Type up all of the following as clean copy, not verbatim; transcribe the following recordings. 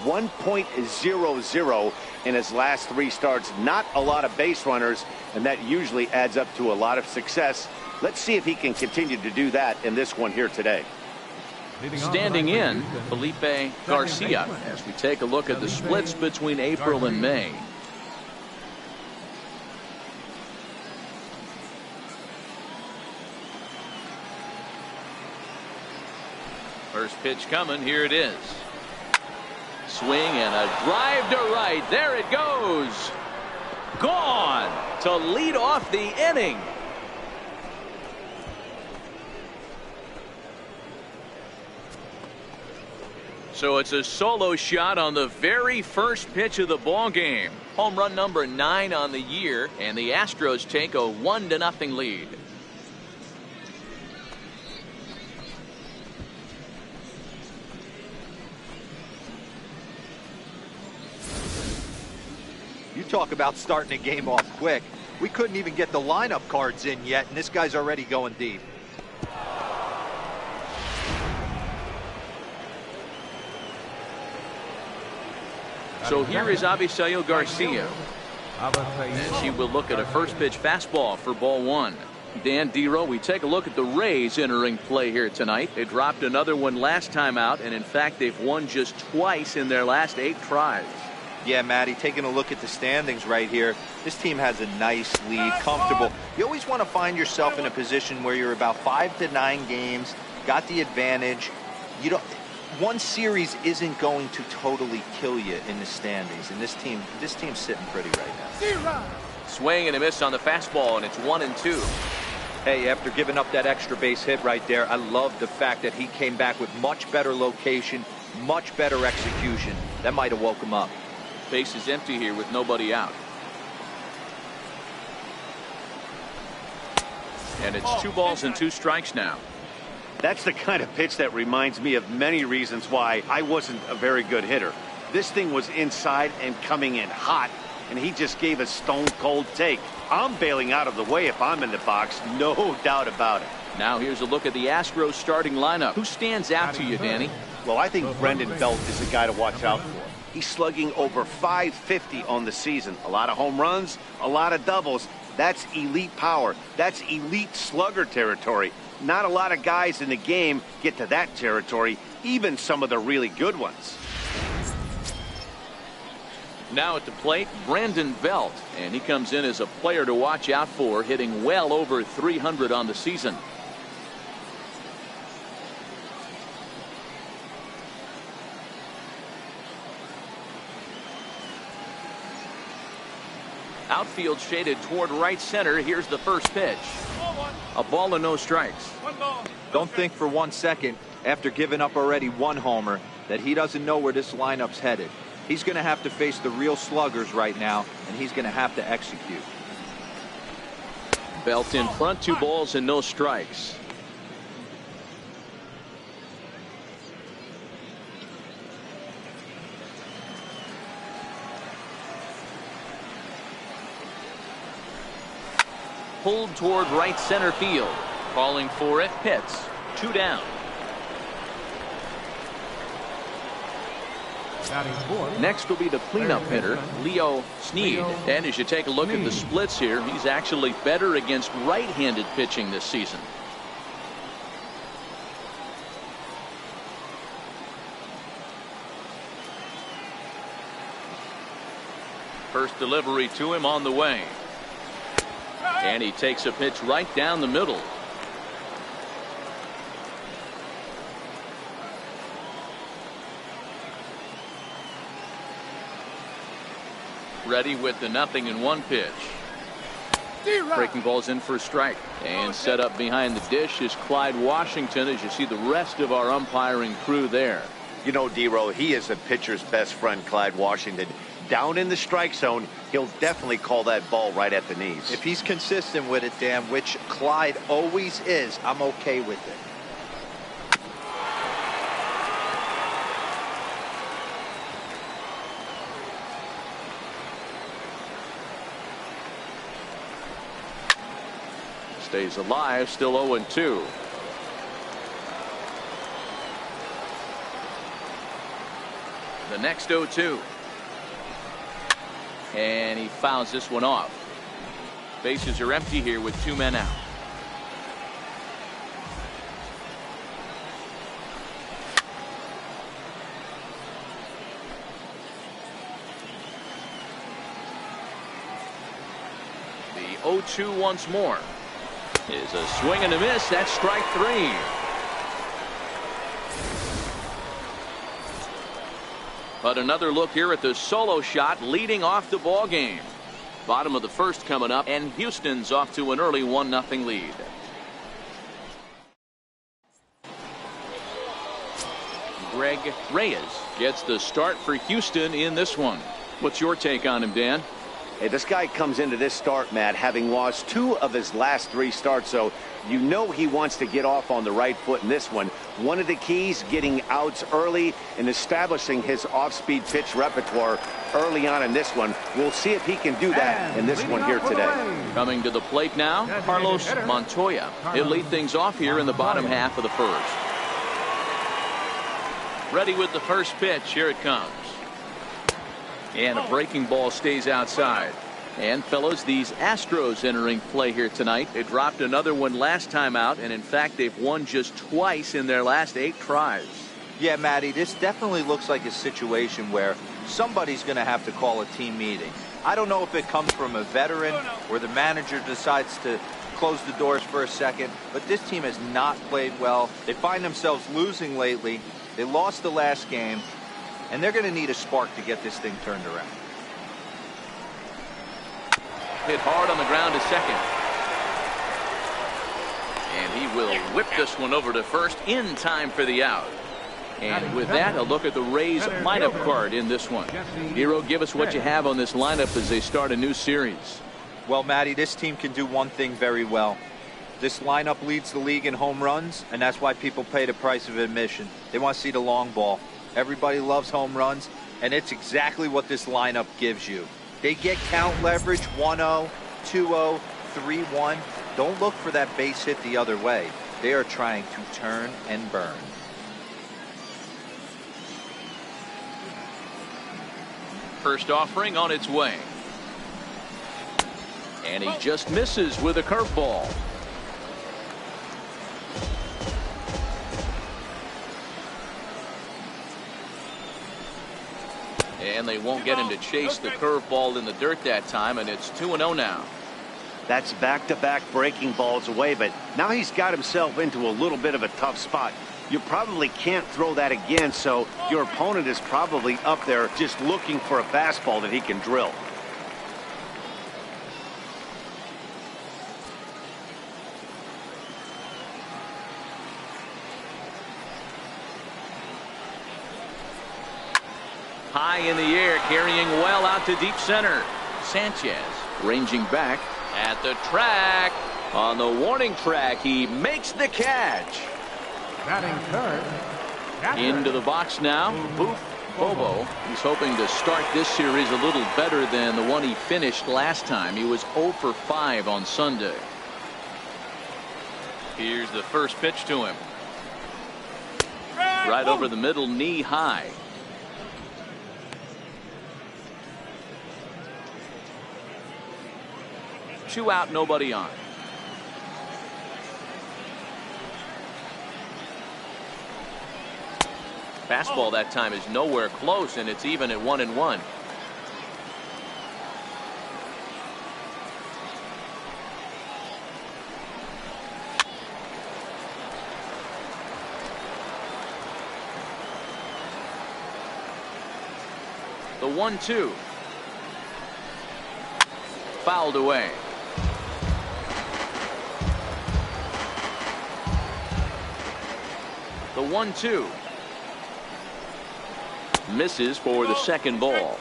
1.00 in his last 3 starts. Not a lot of base runners, and that usually adds up to a lot of success. Let's see if he can continue to do that in this one here today. Standing in, Felipe Garcia, as we take a look at the splits between April and May. First pitch coming, here it is. Swing and a drive to right. There it goes. Gone to lead off the inning. So it's a solo shot on the very first pitch of the ball game. Home run number 9 on the year, and the Astros take a 1-0 lead. You talk about starting a game off quick. We couldn't even get the lineup cards in yet, and this guy's already going deep. So here is Avisail Garcia. And she will look at a first pitch fastball for ball 1. Dan Dero, we take a look at the Rays entering play here tonight. They dropped another one last time out, and in fact they've won just twice in their last 8 tries. Yeah, Matty, taking a look at the standings right here, this team has a nice lead, comfortable. You always want to find yourself in a position where you're about 5 to 9 games, got the advantage. You don't. One series isn't going to totally kill you in the standings, and this team's sitting pretty right now. Swing and a miss on the fastball, and it's 1-2. Hey, after giving up that extra base hit right there, I love the fact that he came back with much better location, much better execution. That might have woke him up. Base is empty here with nobody out. And it's 2 balls and 2 strikes now. That's the kind of pitch that reminds me of many reasons why I wasn't a very good hitter. This thing was inside and coming in hot, and he just gave a stone-cold take. I'm bailing out of the way if I'm in the box, no doubt about it. Now here's a look at the Astros starting lineup. Who stands out to you, Danny? Well, I think Brendan Belt is a guy to watch out for. He's slugging over .550 on the season. A lot of home runs, a lot of doubles. That's elite power. That's elite slugger territory. Not a lot of guys in the game get to that territory, even some of the really good ones. Now at the plate, Brandon Belt, and he comes in as a player to watch out for, hitting well over 300 on the season. Outfield shaded toward right center. Here's the first pitch. A ball and no strikes. Don't think for 1 second, after giving up already 1 homer, that he doesn't know where this lineup's headed. He's going to have to face the real sluggers right now, and he's going to have to execute. Belt in front, 2 balls and no strikes. Pulled toward right center field. Calling for it. Pitts. 2 down. Next will be the cleanup hitter, Leo Sneed. And as you take a look at the splits here, he's actually better against right-handed pitching this season. First delivery to him on the way. And he takes a pitch right down the middle. Ready with the 0-1 pitch. Breaking ball's in for a strike. And set up behind the dish is Clyde Washington, as you see the rest of our umpiring crew there. You know, Dero, he is a pitcher's best friend, Clyde Washington. Down in the strike zone, he'll definitely call that ball right at the knees. If he's consistent with it, Dan, which Clyde always is, I'm okay with it. Stays alive, still 0-2. The next 0-2. And he fouls this one off. Bases are empty here with 2 men out. The 0-2 once more is a swing and a miss. That's strike 3. But another look here at the solo shot leading off the ball game. Bottom of the first coming up, and Houston's off to an early 1-0 lead. Greg Reyes gets the start for Houston in this one. What's your take on him, Dan? Hey, this guy comes into this start, Matt, having lost 2 of his last 3 starts, so you know he wants to get off on the right foot in this one. One of the keys, getting outs early and establishing his off-speed pitch repertoire early on in this one. We'll see if he can do that in this one here today. Coming to the plate now, Carlos Montoya. He'll lead things off here in the bottom half of the first. Ready with the first pitch. Here it comes. And a breaking ball stays outside. And fellows, these Astros entering play here tonight. They dropped another one last time out, and in fact they've won just twice in their last 8 tries. Yeah, Matty, this definitely looks like a situation where somebody's going to have to call a team meeting. I don't know if it comes from a veteran or the manager decides to close the doors for a second, but this team has not played well. They find themselves losing lately. They lost the last game, and they're going to need a spark to get this thing turned around. Hit hard on the ground to second. And he will whip this one over to first in time for the out. And with that, a look at the Rays lineup card in this one. Hero, give us what you have on this lineup as they start a new series. Well, Matty, this team can do one thing very well. This lineup leads the league in home runs, and that's why people pay the price of admission. They want to see the long ball. Everybody loves home runs, and it's exactly what this lineup gives you. They get count leverage 1-0, 2-0, 3-1. Don't look for that base hit the other way. They are trying to turn and burn. First offering on its way. And he just misses with a curveball. And they won't get him to chase the curveball in the dirt that time, and it's 2-0 now. That's back-to-back breaking balls away, but now he's got himself into a little bit of a tough spot. You probably can't throw that again, so your opponent is probably up there just looking for a fastball that he can drill. High in the air, carrying well out to deep center. Sanchez ranging back at the track. On the warning track, he makes the catch. Batting third. Into the box now, Booth Bobo. He's hoping to start this series a little better than the one he finished last time. He was 0 for 5 on Sunday. Here's the first pitch to him. Right over the middle, knee high. 2 out, nobody on. Fastball that time is nowhere close, and it's even at 1-1. The 1-2. Fouled away. The 1-2. Misses for the second ball.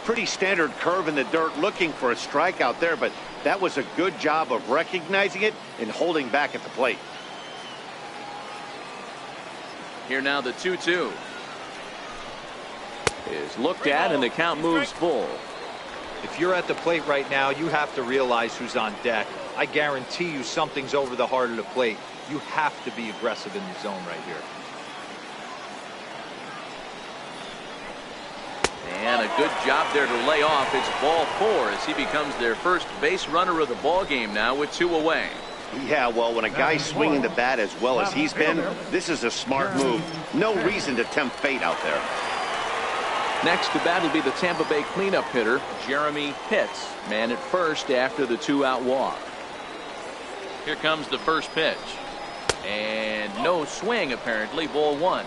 Pretty standard curve in the dirt, looking for a strikeout there, but that was a good job of recognizing it and holding back at the plate. Here now the 2-2 is looked at, and the count moves full. If you're at the plate right now, you have to realize who's on deck. I guarantee you something's over the heart of the plate. You have to be aggressive in the zone right here. And a good job there to lay off. It's ball 4 as he becomes their first base runner of the ball game now with 2 away. Yeah, well, when a guy's swinging the bat as well as he's been, this is a smart move. No reason to tempt fate out there. Next to bat will be the Tampa Bay cleanup hitter, Jeremy Pitts. Man at first after the 2-out walk. Here comes the first pitch. And no swing, apparently. Ball 1.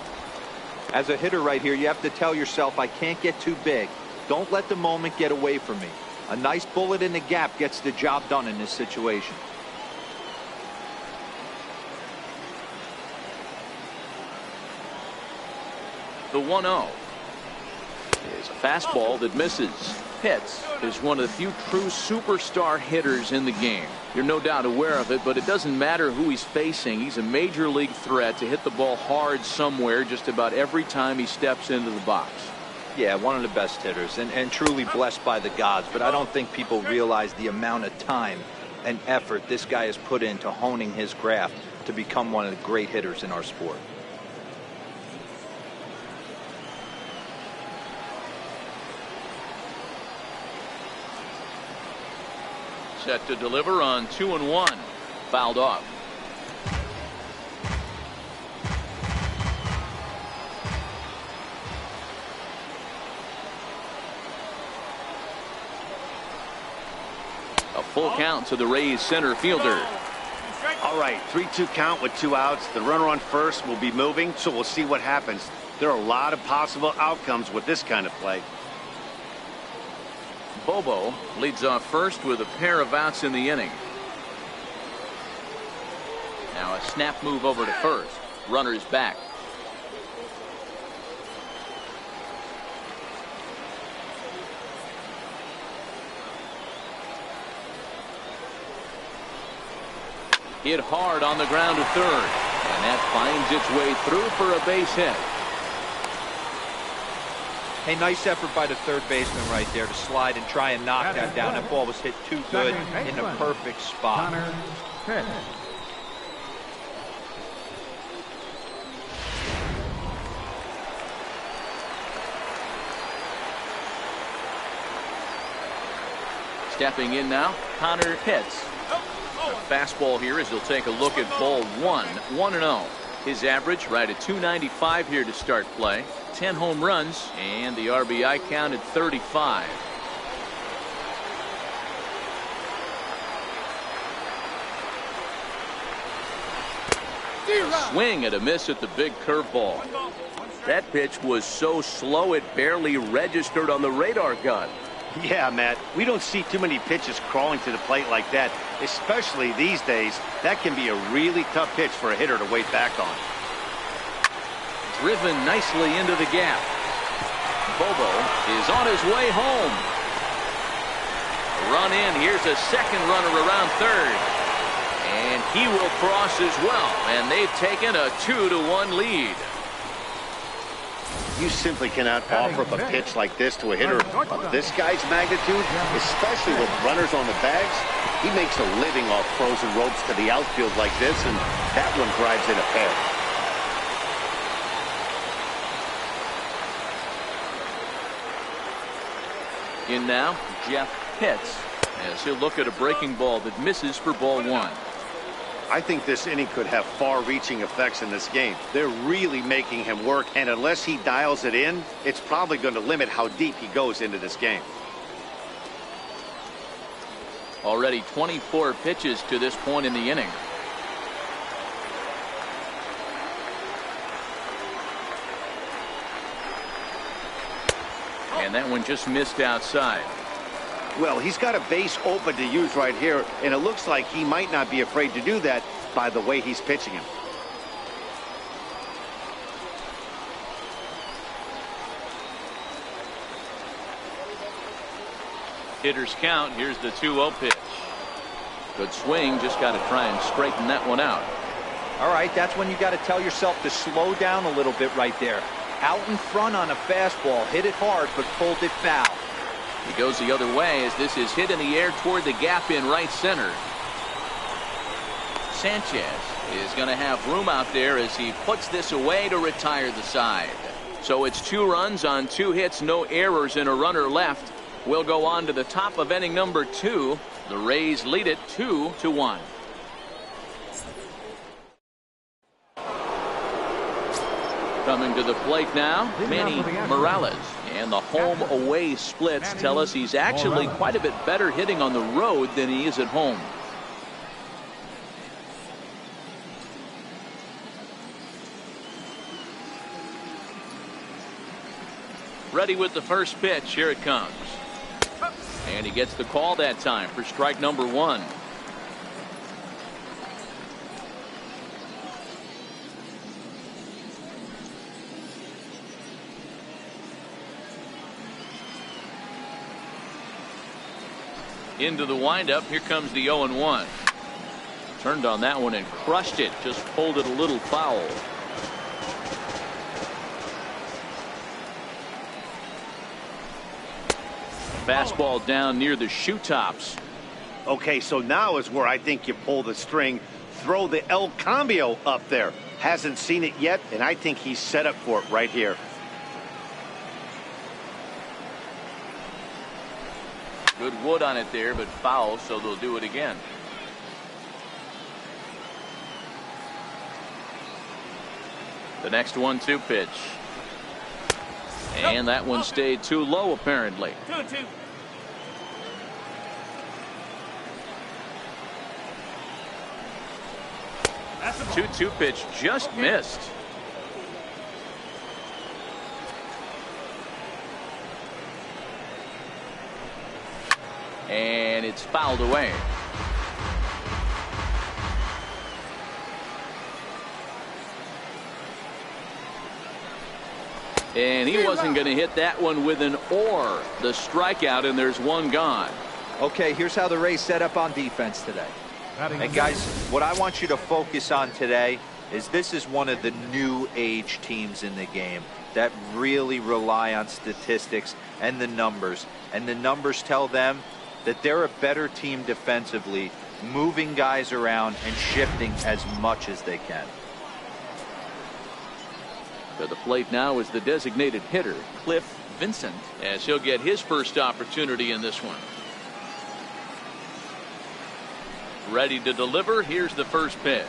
As a hitter right here, you have to tell yourself, I can't get too big. Don't let the moment get away from me. A nice bullet in the gap gets the job done in this situation. The 1-0 is a fastball that misses. Pitts is one of the few true superstar hitters in the game. You're no doubt aware of it, but it doesn't matter who he's facing. He's a major league threat to hit the ball hard somewhere just about every time he steps into the box. Yeah, one of the best hitters and truly blessed by the gods, but I don't think people realize the amount of time and effort this guy has put into honing his craft to become one of the great hitters in our sport. Set to deliver on 2-1. Fouled off. A full count to the Rays center fielder. All right, 3-2 count with 2 outs. The runner on first will be moving, so we'll see what happens. There are a lot of possible outcomes with this kind of play. Bobo leads off first with a pair of outs in the inning. Now a snap move over to first. Runner's back. Hit hard on the ground to third. And that finds its way through for a base hit. Hey, nice effort by the third baseman right there to slide and try and knock that down. That ball was hit too good in the perfect spot. Stepping in now, Connor Pitts. A fastball here as he'll take a look at ball 1. 1-0. His average right at .295 here to start play. 10 home runs and the RBI count at 35. Swing and a miss at the big curveball. That pitch was so slow it barely registered on the radar gun. Yeah, Matt, we don't see too many pitches crawling to the plate like that, especially these days. That can be a really tough pitch for a hitter to wait back on. Driven nicely into the gap. Bobo is on his way home. Run in. Here's a second runner around third. And he will cross as well. And they've taken a 2-1 lead. You simply cannot offer up a pitch like this to a hitter of this guy's magnitude, especially with runners on the bags. He makes a living off frozen ropes to the outfield like this, and that one drives in a pair. In now, Jeff Pitts, as he'll look at a breaking ball that misses for ball 1. I think this inning could have far-reaching effects in this game. They're really making him work, and unless he dials it in, it's probably going to limit how deep he goes into this game. Already 24 pitches to this point in the inning. And that one just missed outside. Well, he's got a base open to use right here, and it looks like he might not be afraid to do that by the way he's pitching him. Hitters count. Here's the 2-0 pitch. Good swing. Just got to try and straighten that one out. All right, that's when you got to tell yourself to slow down a little bit right there. Out in front on a fastball, hit it hard, but pulled it foul. He goes the other way as this is hit in the air toward the gap in right center. Sanchez is going to have room out there as he puts this away to retire the side. So it's 2 runs on 2 hits, no errors, and a runner left. We'll go on to the top of inning number 2. The Rays lead it 2-1. Coming to the plate now, Manny Morales. And the home-away splits tell us he's actually quite a bit better hitting on the road than he is at home. Ready with the first pitch. Here it comes. And he gets the call that time for strike number 1. Into the windup. Here comes the 0-1. Turned on that one and crushed it. Just pulled it a little foul. Fastball down near the shoe tops. Okay, so now is where I think you pull the string. Throw the El Cambio up there. Hasn't seen it yet, and I think he's set up for it right here. Good wood on it there, but foul, so they'll do it again. The next 1-2 pitch. And that one stayed too low, apparently. 2-2. 2-2 pitch just missed. And it's fouled away. And he wasn't going to hit that one with an or. The strikeout, and there's one gone. Okay, here's how the Rays set up on defense today. And guys, what I want you to focus on today is this is one of the new age teams in the game that really rely on statistics and the numbers. And the numbers tell them that they're a better team defensively, moving guys around and shifting as much as they can. To the plate now is the designated hitter, Cliff Vincent, as he'll get his first opportunity in this one. Ready to deliver. Here's the first pitch.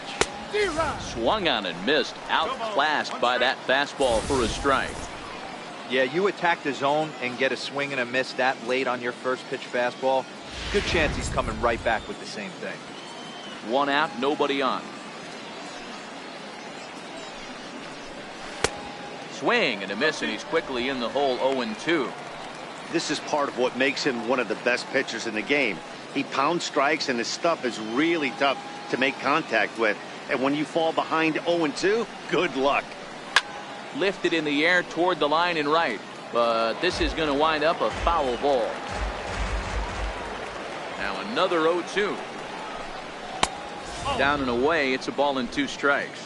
Swung on and missed. Outclassed by that fastball for a strike. Yeah, you attack the zone and get a swing and a miss that late on your first pitch fastball. Good chance he's coming right back with the same thing. 1 out, nobody on. Swing and a miss, and he's quickly in the hole. 0-2. This is part of what makes him one of the best pitchers in the game. He pounds strikes, and his stuff is really tough to make contact with. And when you fall behind 0-2, good luck. Lifted in the air toward the line and right, but this is going to wind up a foul ball. Now another 0-2. Down and away. It's a ball and 2 strikes.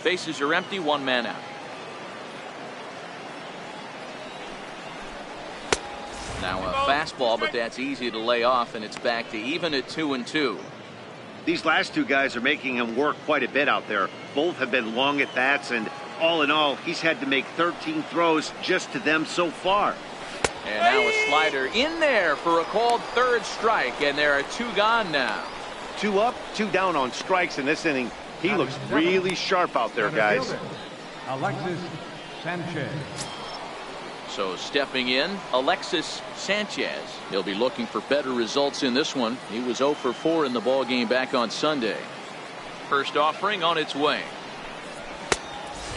Bases are empty. 1 man out. Now a fastball, but that's easy to lay off, and it's back to even at 2-2. These last 2 guys are making him work quite a bit out there. Both have been long at bats, and all in all, he's had to make 13 throws just to them so far. And now a slider in there for a called 3rd strike, and there are 2 gone now. 2 up, 2 down on strikes in this inning. He looks really sharp out there, guys. Alexis Sanchez. So stepping in, Alexis Sanchez. He'll be looking for better results in this one. He was 0 for 4 in the ballgame back on Sunday. First offering on its way.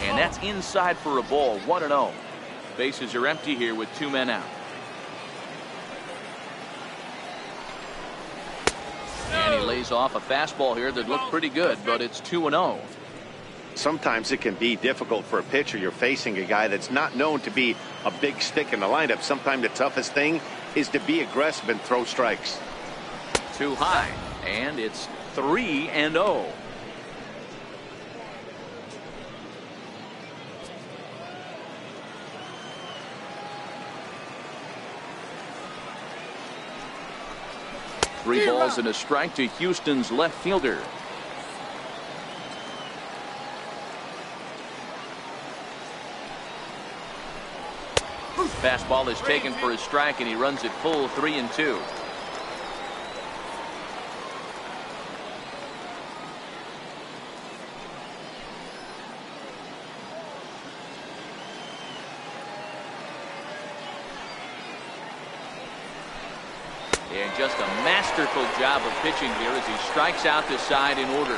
And that's inside for a ball. 1-0. Bases are empty here with 2 men out. And he lays off a fastball here that looked pretty good, but it's 2-0. Sometimes it can be difficult for a pitcher. You're facing a guy that's not known to be a big stick in the lineup. Sometimes the toughest thing is to be aggressive and throw strikes. Too high, and it's 3-0. Three balls and a strike to Houston's left fielder. Fastball is taken for a strike, and he runs it full 3-2. And just a masterful job of pitching here as he strikes out the side in order.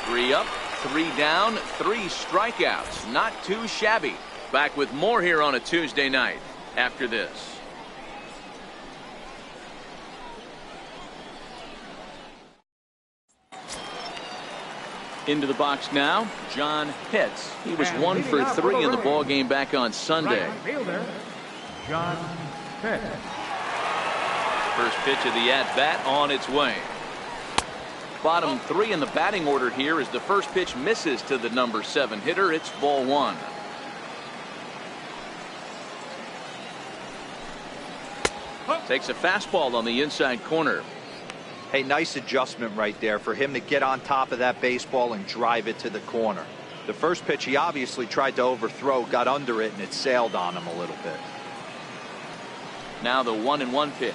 3 up, 3 down, 3 strikeouts. Not too shabby. Back with more here on a Tuesday night after this. Into the box now, John Pitts. He was 1 for 3 in the ball game back on Sunday. Right fielder, John Pitts. First pitch of the at-bat on its way. Bottom 3 in the batting order here as the first pitch misses to the number 7 hitter. It's ball 1. Takes a fastball on the inside corner. Hey, nice adjustment right there for him to get on top of that baseball and drive it to the corner. The first pitch he obviously tried to overthrow, got under it, and it sailed on him a little bit. Now the 1-1 pitch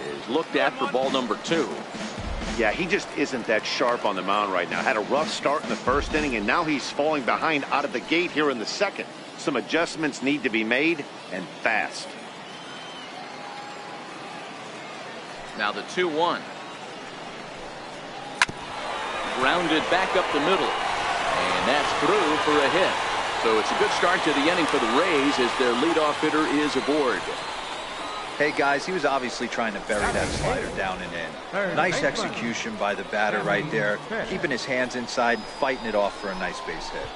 is looked at for ball number 2. Yeah, he just isn't that sharp on the mound right now. Had a rough start in the first inning, and now he's falling behind out of the gate here in the second. Some adjustments need to be made, and fast. Now the 2-1. Grounded back up the middle. And that's through for a hit. So it's a good start to the inning for the Rays as their leadoff hitter is aboard. Hey guys, he was obviously trying to bury that slider down and in. Nice execution by the batter right there, keeping his hands inside and fighting it off for a nice base hit.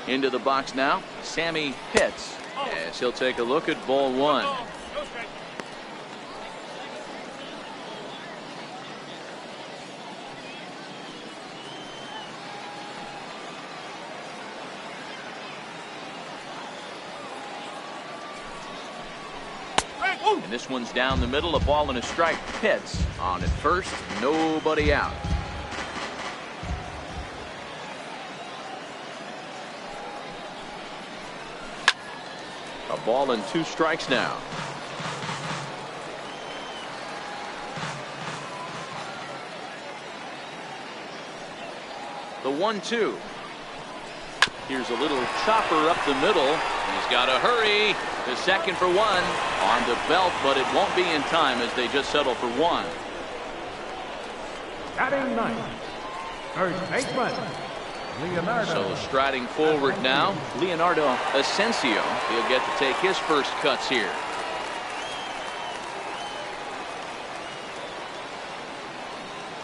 Into the box now, Sammy Pitts, as he'll take a look at ball 1. And this one's down the middle, a ball and a strike. Pitts on at first, nobody out. A ball and 2 strikes now. The 1-2. Here's a little chopper up the middle. He's got to hurry. The second for 1 on the belt, but it won't be in time as they just settle for 1. Batting 9th, first baseman, Leonardo. So striding forward now, Leonardo Asensio. He'll get to take his first cuts here.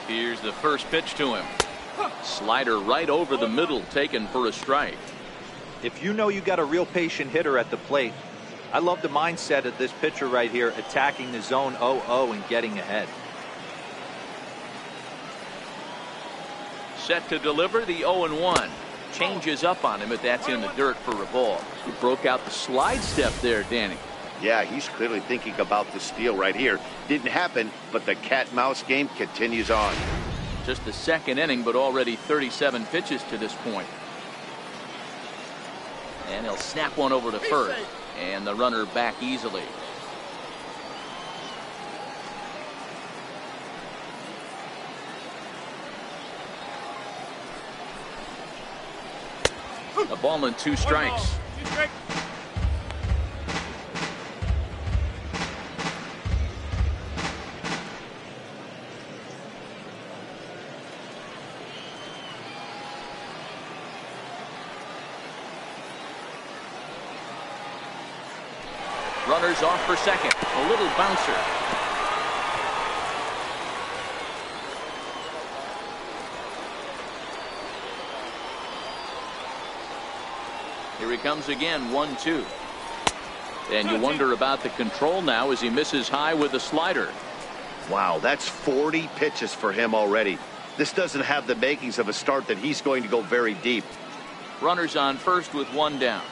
Here's the first pitch to him. Slider right over the middle, taken for a strike. If you know you got a real patient hitter at the plate, I love the mindset of this pitcher right here, attacking the zone 0-0 and getting ahead. Set to deliver the 0-1. Changes up on him, but that's in the dirt for a ball. He broke out the slide step there, Danny. Yeah, he's clearly thinking about the steal right here. Didn't happen, but the cat-mouse game continues on. Just the second inning, but already 37 pitches to this point. And he'll snap one over to first. And the runner back easily. A ball and 2 strikes. Runners off for second. A little bouncer. Here he comes again, 1-2. And you wonder about the control now as he misses high with a slider. Wow, that's 40 pitches for him already. This doesn't have the makings of a start that he's going to go very deep. Runners on first with 1 down.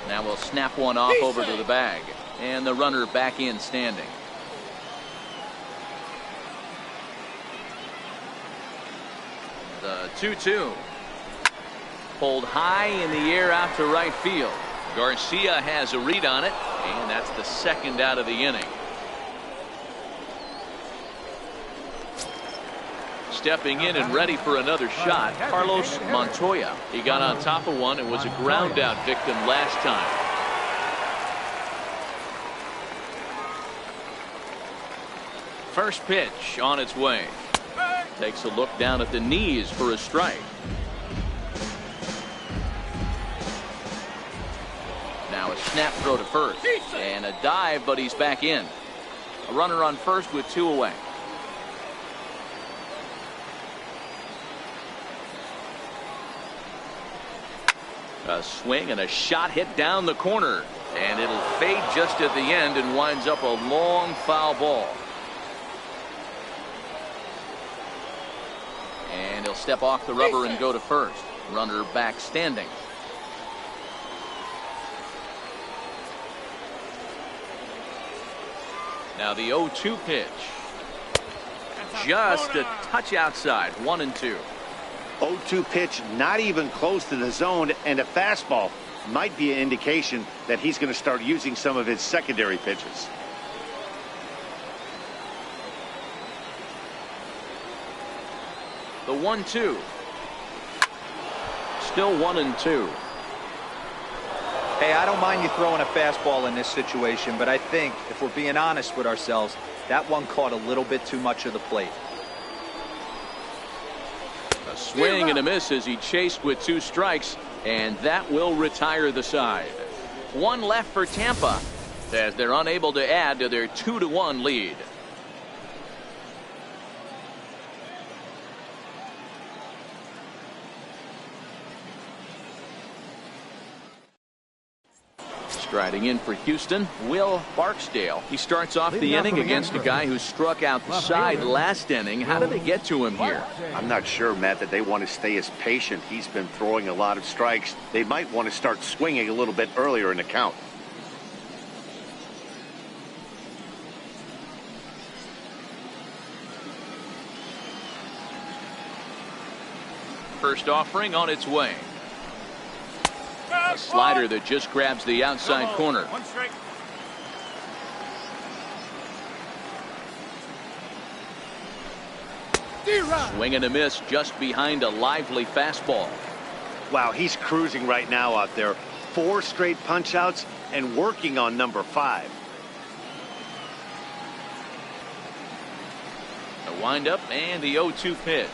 Now we'll snap one off over to the bag. And the runner back in standing. The 2-2. Pulled high in the air out to right field. Garcia has a read on it, and that's the second out of the inning. Stepping in and ready for another shot, Carlos Montoya. He got on top of one and was a ground out victim last time. First pitch on its way. Takes a look down at the knees for a strike. Now a snap throw to first. And a dive, but he's back in. A runner on first with 2 away. A swing and a shot hit down the corner. And it'll fade just at the end and winds up a long foul ball. And he'll step off the rubber and go to first. Runner back standing. Now the 0-2 pitch. Just a touch outside. 1-2. 0-2 pitch, not even close to the zone, and a fastball might be an indication that he's going to start using some of his secondary pitches. The 1-2. Still 1-2. Hey, I don't mind you throwing a fastball in this situation, but I think if we're being honest with ourselves, that one caught a little bit too much of the plate. A swing and a miss as he chased with 2 strikes, and that will retire the side. 1 left for Tampa as they're unable to add to their 2-1 lead. Striding in for Houston, Will Barksdale. He starts off the inning against a guy who struck out the side last inning. How did they get to him here? I'm not sure, Matt, that they want to stay as patient. He's been throwing a lot of strikes. They might want to start swinging a little bit earlier in the count. First offering on its way. A slider that just grabs the outside corner. Swing and a miss just behind a lively fastball. Wow, he's cruising right now out there. 4 straight punch outs and working on number 5. The windup and the 0-2 pitch.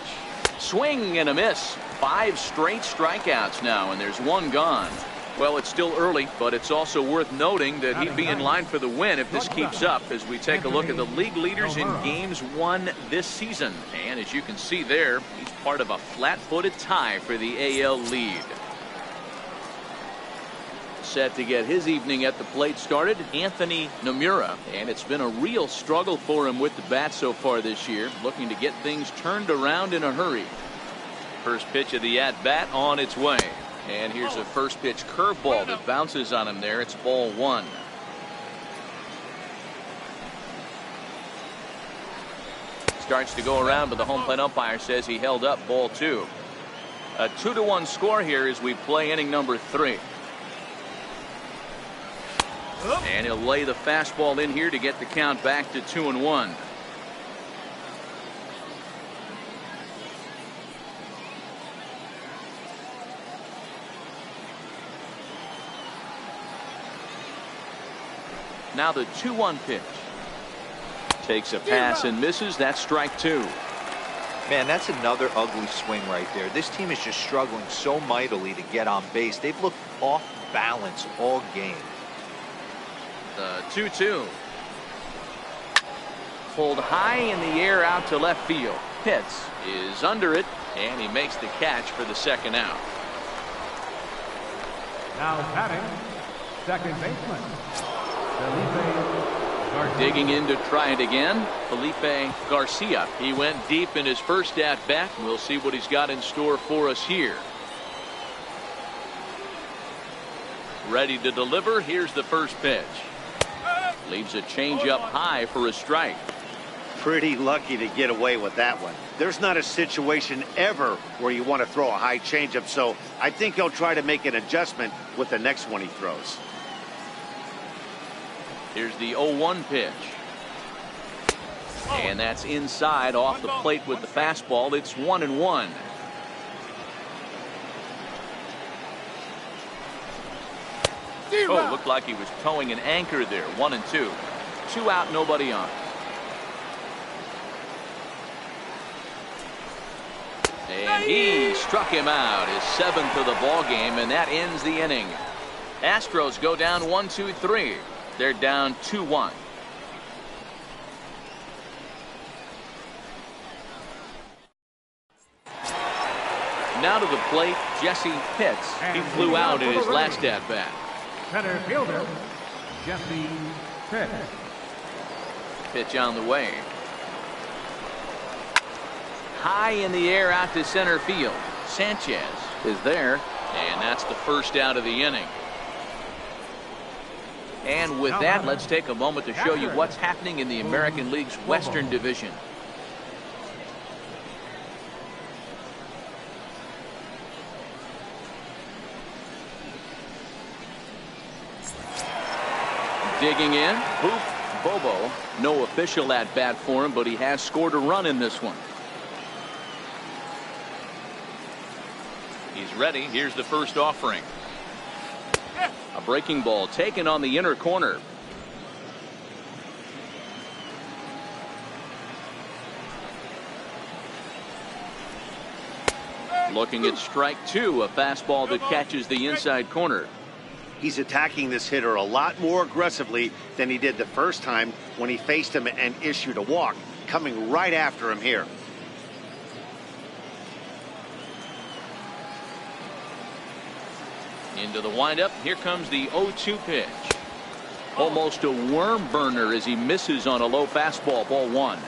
Swing and a miss. 5 straight strikeouts now, and there's 1 gone. Well, it's still early, but it's also worth noting that he'd be in line for the win if this keeps up as we take a look at the league leaders in games won this season. And as you can see there, he's part of a flat-footed tie for the AL lead. Set to get his evening at the plate started, Anthony Nomura. And it's been a real struggle for him with the bat so far this year, looking to get things turned around in a hurry. First pitch of the at-bat on its way. And here's a first pitch curveball that bounces on him there. It's ball 1. Starts to go around, but the home plate umpire says he held up ball 2. A 2-1 score here as we play inning number 3. And he'll lay the fastball in here to get the count back to 2-1. Now the 2-1 pitch. Takes a pass and misses. That's strike 2. Man, that's another ugly swing right there. This team is just struggling so mightily to get on base. They've looked off balance all game. The 2-2. Pulled high in the air out to left field. Pitts is under it, and he makes the catch for the second out. Now batting, second baseman, Digging in to try it again, Felipe Garcia. He went deep in his first at-bat. We'll see what he's got in store for us here. Ready to deliver. Here's the first pitch. Leaves a changeup high for a strike. Pretty lucky to get away with that one. There's not a situation ever where you want to throw a high changeup, so I think he'll try to make an adjustment with the next one he throws. Here's the 0-1 pitch. And that's inside off the plate with the fastball. It's 1-1. Oh, looked like he was towing an anchor there. 1-2. 2 out, nobody on. And he struck him out, his 7th of the ball game, and that ends the inning. Astros go down 1-2-3. They're down 2-1. Now to the plate, Jesse Pitts. He flew out in his last at bat. Center fielder, Jesse Pitts. Pitch on the way. High in the air out to center field. Sanchez is there, and that's the first out of the inning. And with that, let's take a moment to show you what's happening in the American League's Western Division. Digging in, Boop Bobo. No official at bat for him, but he has scored a run in this one. He's ready. Here's the first offering. A breaking ball taken on the inner corner. Looking at strike 2, a fastball that catches the inside corner. He's attacking this hitter a lot more aggressively than he did the first time when he faced him and issued a walk. Coming right after him here. Into the windup. Here comes the 0-2 pitch. Almost a worm burner as he misses on a low fastball. Ball 1.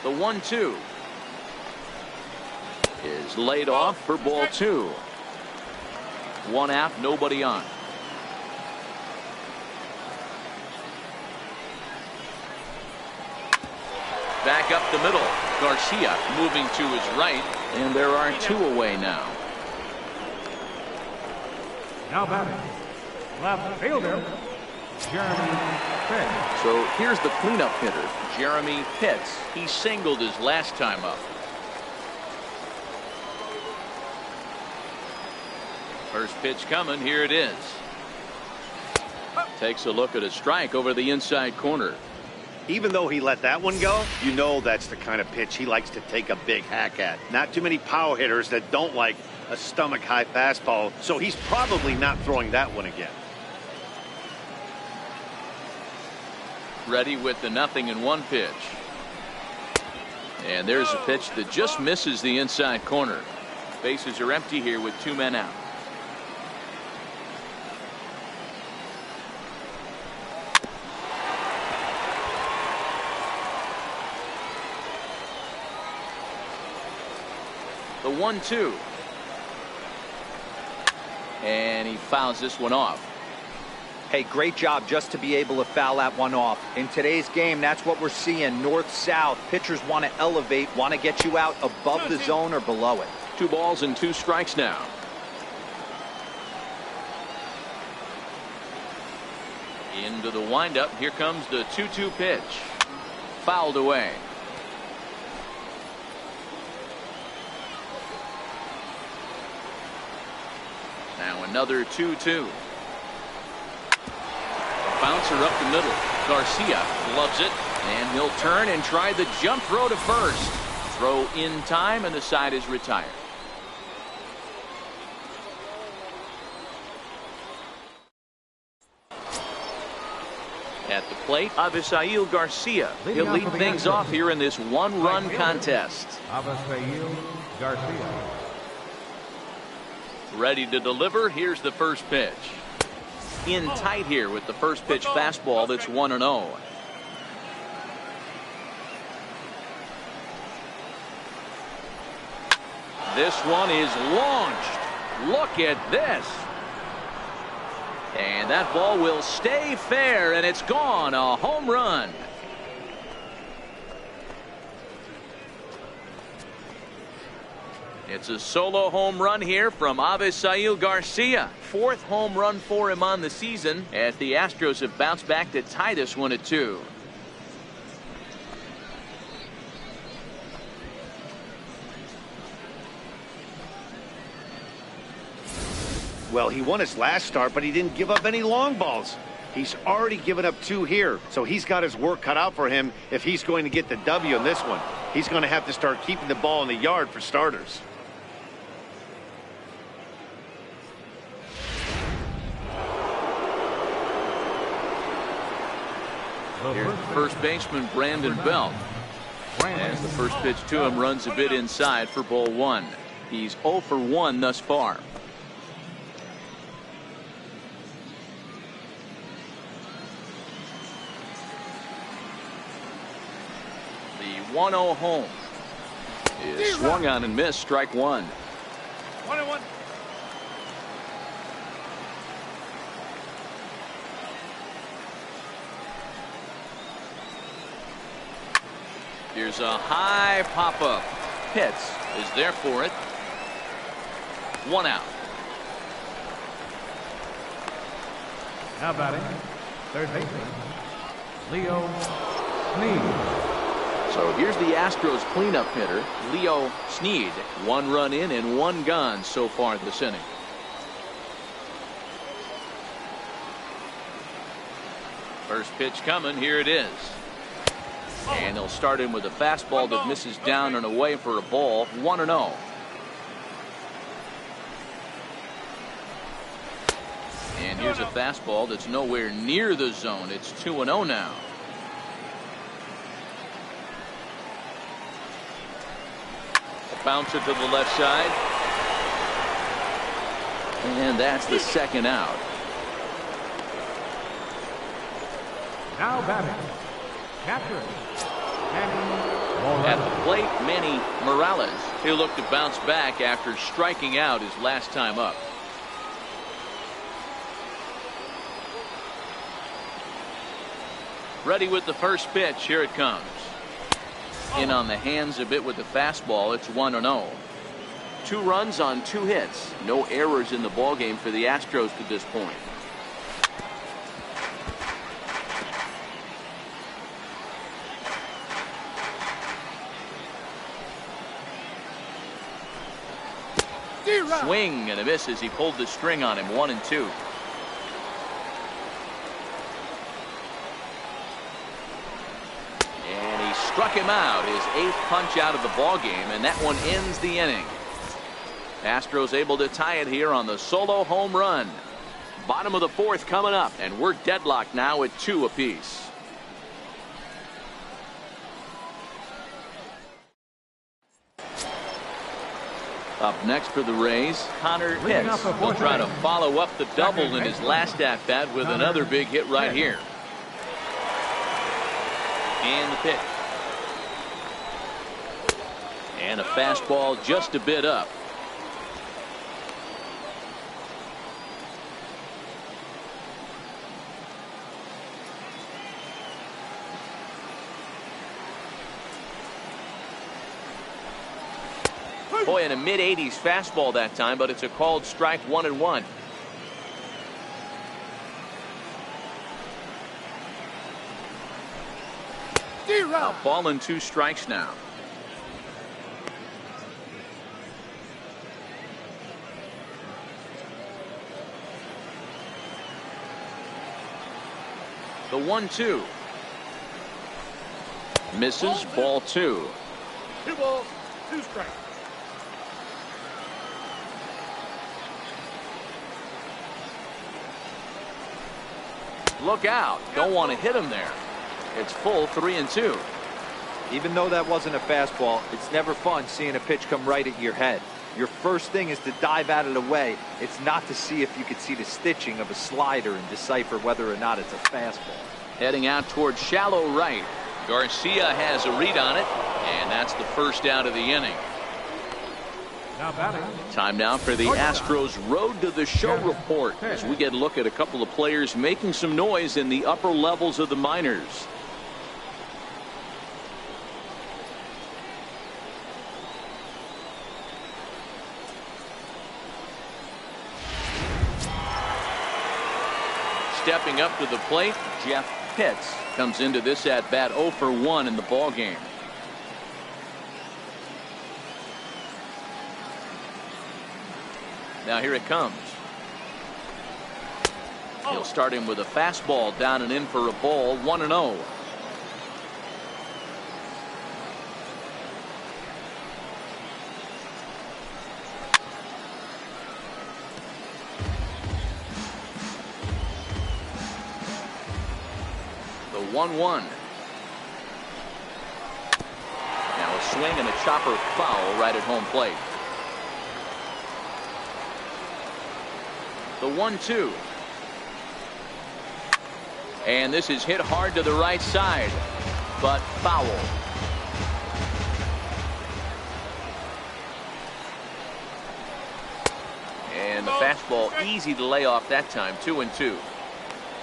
The 1-2 is laid off for ball 2. 1 out, nobody on. Back up the middle. Garcia moving to his right, and there are 2 away now. Now batting, left fielder, Jeremy Pitts. So here's the cleanup hitter, Jeremy Pitts. He singled his last time up. First pitch coming. Here it is. Takes a look at a strike over the inside corner. Even though he let that one go, you know that's the kind of pitch he likes to take a big hack at. Not too many power hitters that don't like a stomach high fastball, so he's probably not throwing that one again. Ready with the 0-1 pitch. And there's a pitch that just misses the inside corner. Bases are empty here with 2 men out. The 1-2. And he fouls this one off. Hey, great job just to be able to foul that one off. In today's game, that's what we're seeing. North-south. Pitchers want to elevate, want to get you out above the zone or below it. 2 balls and 2 strikes now. Into the windup. Here comes the 2-2 pitch. Fouled away. Now another 2-2. Bouncer up the middle. Garcia loves it, and he'll turn and try the jump throw to first. Throw in time, and the side is retired. At the plate, Avisail Garcia. He'll lead things off here in this 1-run contest. Avisail Garcia. Ready to deliver. Here's the first pitch. in tight here with the first pitch fastball that's 1-0. This one is launched. Look at this. And that ball will stay fair, and it's gone. A home run. It's a solo home run here from Avisail Garcia. 4th home run for him on the season, as the Astros have bounced back to tie this one at 2. Well, he won his last start, but he didn't give up any long balls. He's already given up 2 here, so he's got his work cut out for him if he's going to get the W in this one. He's going to have to start keeping the ball in the yard for starters. Here's first baseman Brandon Belt. As the first pitch to him runs a bit inside for ball 1. He's 0 for 1 thus far. The 1-0 home is swung on and missed. Strike 1. 1-1. Here's a high pop-up. Pitts is there for it. 1 out. Now batting, third baseman, Leo Snead. So here's the Astros cleanup hitter, Leo Snead. 1 run in and 1 gone so far this inning. First pitch coming. Here it is. And they'll start him with a fastball that misses down and away for a ball. 1-0. And here's a fastball that's nowhere near the zone. It's 2-0 now. Bounce it to the left side. And that's the 2nd out. Now batting, catcher, at the plate, Manny Morales. He'll look to bounce back after striking out his last time up. Ready with the first pitch. Here it comes. In on the hands a bit with the fastball. It's 1-0. 2 runs on 2 hits. No errors in the ballgame for the Astros to this point. Swing and a miss as he pulled the string on him. 1-2. And he struck him out, his 8th punch out of the ball game, and that one ends the inning. Astros able to tie it here on the solo home run. Bottom of the 4th coming up, and we're deadlocked now at 2 apiece. Up next for the Rays, Connor Hicks will try to follow up the double in his last at-bat with another big hit right here. And the pitch. And a fastball just a bit up. Boy, in a mid-80s fastball that time, but it's a called strike. 1-1. A ball and 2 strikes now. The 1-2. Misses. Ball 2. 2 balls, 2 strikes. Look out. Don't want to hit him there. It's full 3-2. Even though that wasn't a fastball, it's never fun seeing a pitch come right at your head. your first thing is to dive out of the way. It's not to see if you could see the stitching of a slider and decipher whether or not it's a fastball. Heading out towards shallow right. Garcia has a read on it, and that's the first out of the inning. Now batting. Time now for the Astros Road to the Show report as we get a look at a couple of players making some noise in the upper levels of the minors. Stepping up to the plate, Jeff Pitts comes into this at bat 0 for 1 in the ball game. Now here it comes. He'll start him with a fastball down and in for a ball, 1-0. The 1-1. Now a swing and a chopper foul right at home plate. The 1-2. And this is hit hard to the right side, but foul. And the fastball easy to lay off that time, 2-2.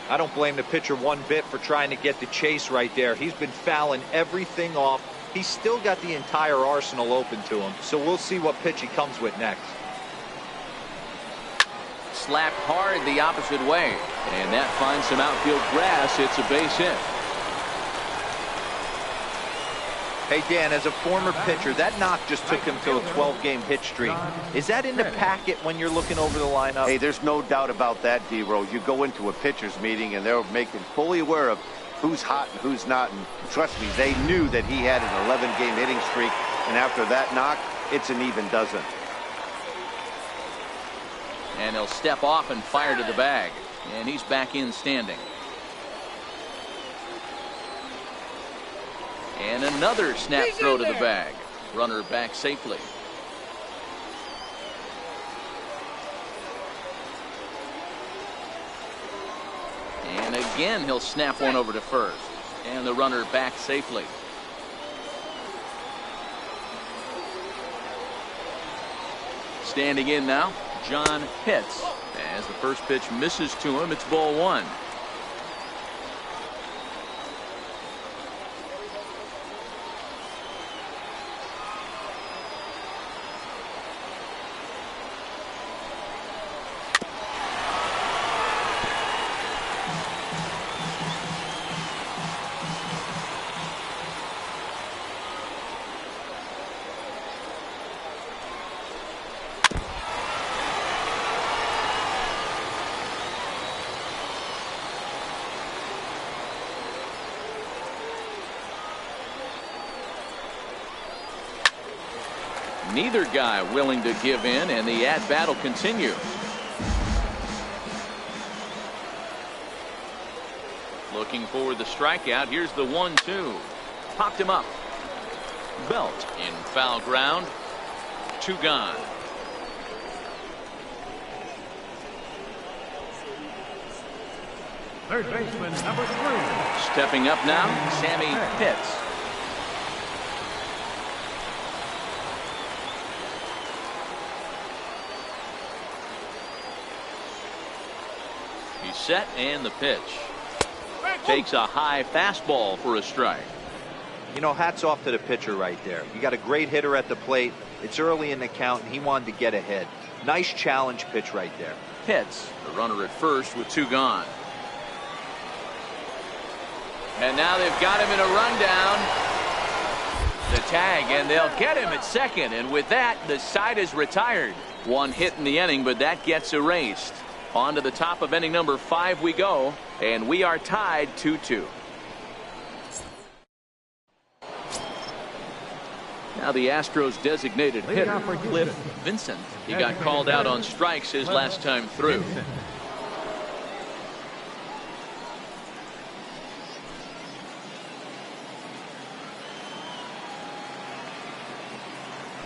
I don't blame the pitcher one bit for trying to get the chase right there. He's been fouling everything off. He's still got the entire arsenal open to him, so we'll see what pitch he comes with next. Slapped hard the opposite way, and that finds some outfield grass. It's a base hit. Hey Dan, as a former pitcher, that knock just took him to a 12-game hit streak. Is that in the packet when you're looking over the lineup? Hey, there's no doubt about that, D-Row. You go into a pitcher's meeting and they're making fully aware of who's hot and who's not, and trust me, they knew that he had an 11-game hitting streak, and after that knock, it's an even dozen. And he'll step off and fire to the bag. And he's back in standing. And another snap throw to the bag. Runner back safely. And again he'll snap one over to first. And the runner back safely. Standing in now, John Pitts. As the first pitch misses to him, it's ball 1. Neither guy willing to give in, and the at-bat will continue. Looking for the strikeout. Here's the 1-2. Popped him up. Belt in foul ground. 2 gone. Third baseman, number 3. Stepping up now, Sammy Pitts. He's set, and the pitch. Takes a high fastball for a strike. You know, hats off to the pitcher right there. You got a great hitter at the plate. It's early in the count, and he wanted to get ahead. Nice challenge pitch right there. Pitts, the runner at first with 2 gone. And now they've got him in a rundown. The tag, and they'll get him at second. And with that, the side is retired. 1 hit in the inning, but that gets erased. On to the top of inning number 5 we go, and we are tied 2-2. Now the Astros designated hitter, Cliff Vincent. He got called out on strikes his last time through.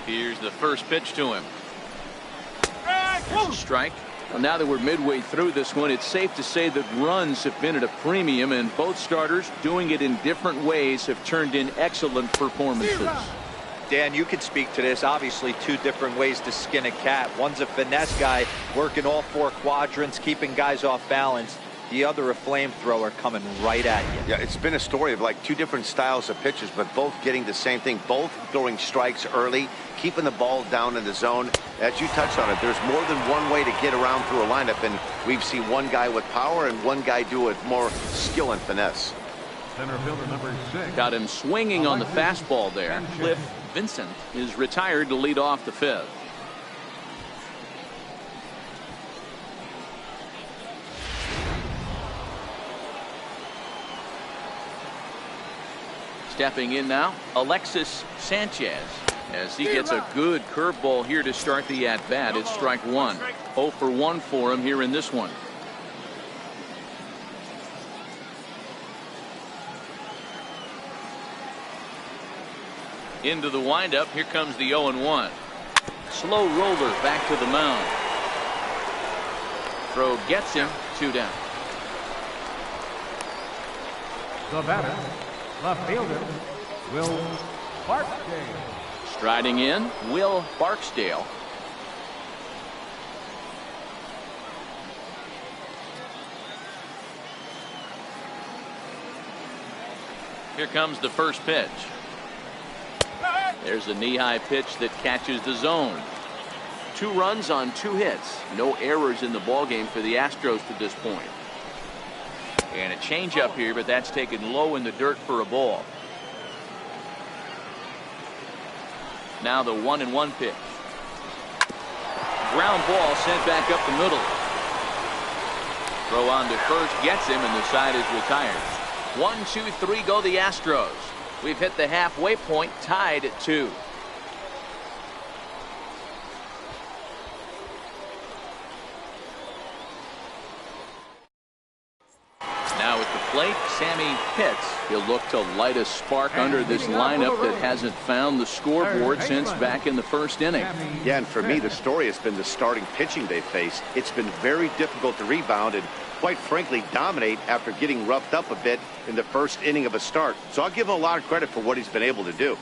Here's the first pitch to him. That's a strike. Well, now that we're midway through this one, it's safe to say that runs have been at a premium, and both starters, doing it in different ways, have turned in excellent performances. Dan, you can speak to this. Obviously, two different ways to skin a cat. One's a finesse guy working all four quadrants, keeping guys off balance. The other, a flamethrower coming right at you. Yeah, it's been a story of like two different styles of pitchers, but both getting the same thing, both throwing strikes early, keeping the ball down in the zone. As you touched on it, there's more than one way to get around through a lineup, and we've seen one guy with power and one guy do it more skill and finesse. Center fielder number 6. Got him swinging on the fastball there. Cliff Vincent is retired to lead off the fifth. Stepping in now, Alexis Sanchez, as he gets a good curveball here to start the at-bat. It's strike one. 0 for 1 for him here in this one. Into the windup. Here comes the 0-1. Slow roller back to the mound. Throw gets him. 2 down. The batter, left fielder, Will Barksdale. Striding in, Will Barksdale. Here comes the first pitch. There's a knee-high pitch that catches the zone. 2 runs on 2 hits. No errors in the ballgame for the Astros to this point. And a changeup here, but that's taken low in the dirt for a ball. Now the 1-1 pitch. Ground ball sent back up the middle. Throw on to first gets him, and the side is retired. 1, 2, 3 go the Astros. We've hit the halfway point, tied at 2. Now at the plate, Sammy Pitts. He'll look to light a spark under this lineup that hasn't found the scoreboard since back in the first inning. Yeah, and for me, the story has been the starting pitching they faced. It's been very difficult to rebound and, quite frankly, dominate after getting roughed up a bit in the first inning of a start. So I'll give him a lot of credit for what he's been able to do.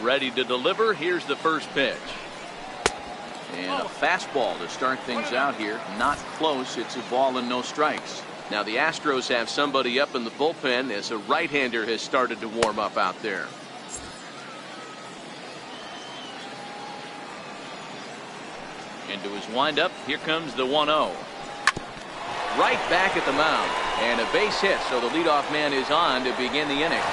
Ready to deliver. Here's the first pitch. And a fastball to start things out here. Not close. It's a ball and no strikes. Now the Astros have somebody up in the bullpen as a right-hander has started to warm up out there. Into his windup. Here comes the 1-0. Right back at the mound. And a base hit, so the leadoff man is on to begin the inning.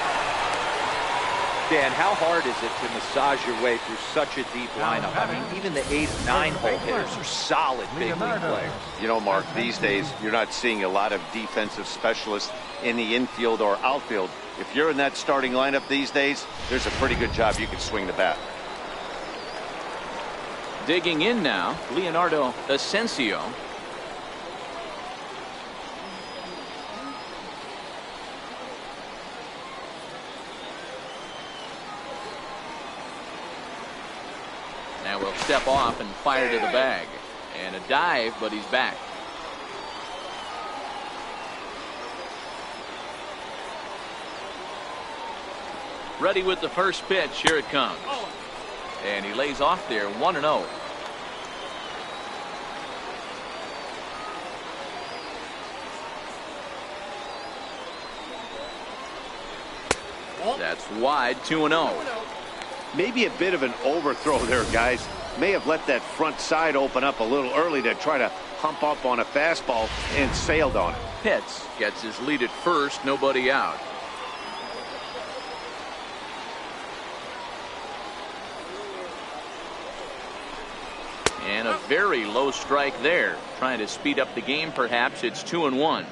Dan, how hard is it to massage your way through such a deep lineup? I mean, even the 8th, 9th hole hitters are solid big league players. You know, Mark, these days you're not seeing a lot of defensive specialists in the infield or outfield. If you're in that starting lineup these days, there's a pretty good job you can swing the bat. Digging in now, Leonardo Asensio. Now we'll step off and fire to the bag. And a dive, but he's back. Ready with the first pitch. Here it comes. And he lays off there. 1-0. That's wide. 2-0. Maybe a bit of an overthrow there, guys. May have let that front side open up a little early to try to hump up on a fastball and sailed on it. Pitts gets his lead at first. Nobody out. And a very low strike there. Trying to speed up the game, perhaps. It's 2-1.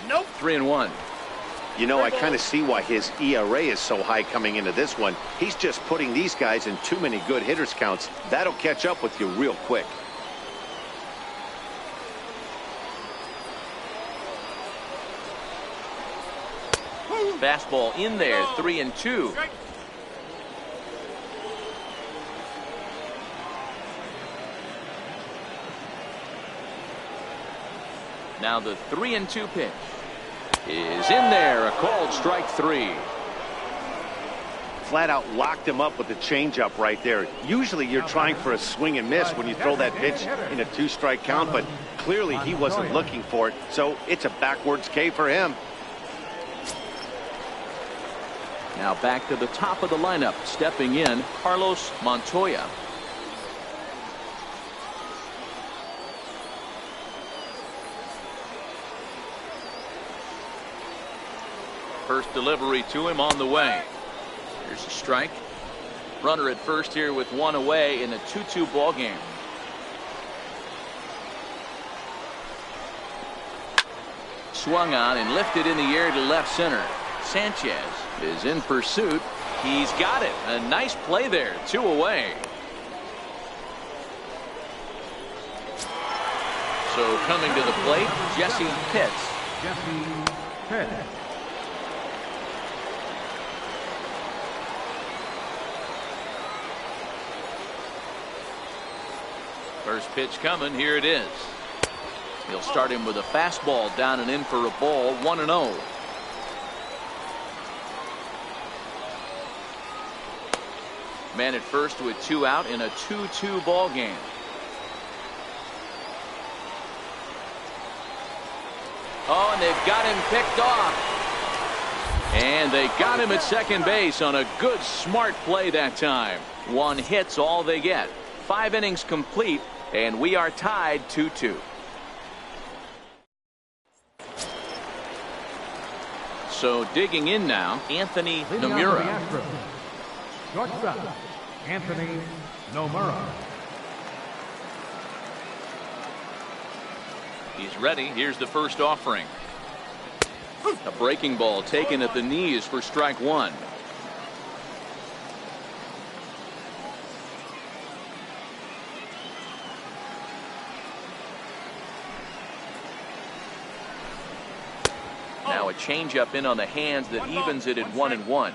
Nope. 3-1. You know, I kind of see why his ERA is so high coming into this one. He's just putting these guys in too many good hitters counts. That'll catch up with you real quick. Fastball in there, 3-2. Now the 3-2 pitch is in there, a called strike 3. Flat out locked him up with the changeup right there. Usually you're trying for a swing and miss when you throw that pitch in a 2-strike count, but clearly he wasn't looking for it, so it's a backwards K for him. Now back to the top of the lineup, stepping in, Carlos Montoya. First delivery to him on the way. Here's a strike. Runner at first here with one away in a 2-2 ball game. Swung on and lifted in the air to left center. Sanchez is in pursuit. He's got it. A nice play there. 2 away. So coming to the plate, Jesse Pitts. Jesse Pitts. First pitch coming. Here it is. He'll start him with a fastball down and in for a ball. 1-0. Man at first with 2 out in a 2-2 ball game. Oh, and they've got him picked off. And they got him at second base on a good, smart play that time. 1 hit's all they get. 5 innings complete, and we are tied 2-2. So digging in now, Anthony Nomura. Shortstop, Anthony Nomura. He's ready. Here's the first offering. A breaking ball taken at the knees for strike 1. Now a changeup in on the hands that evens it at 1-1.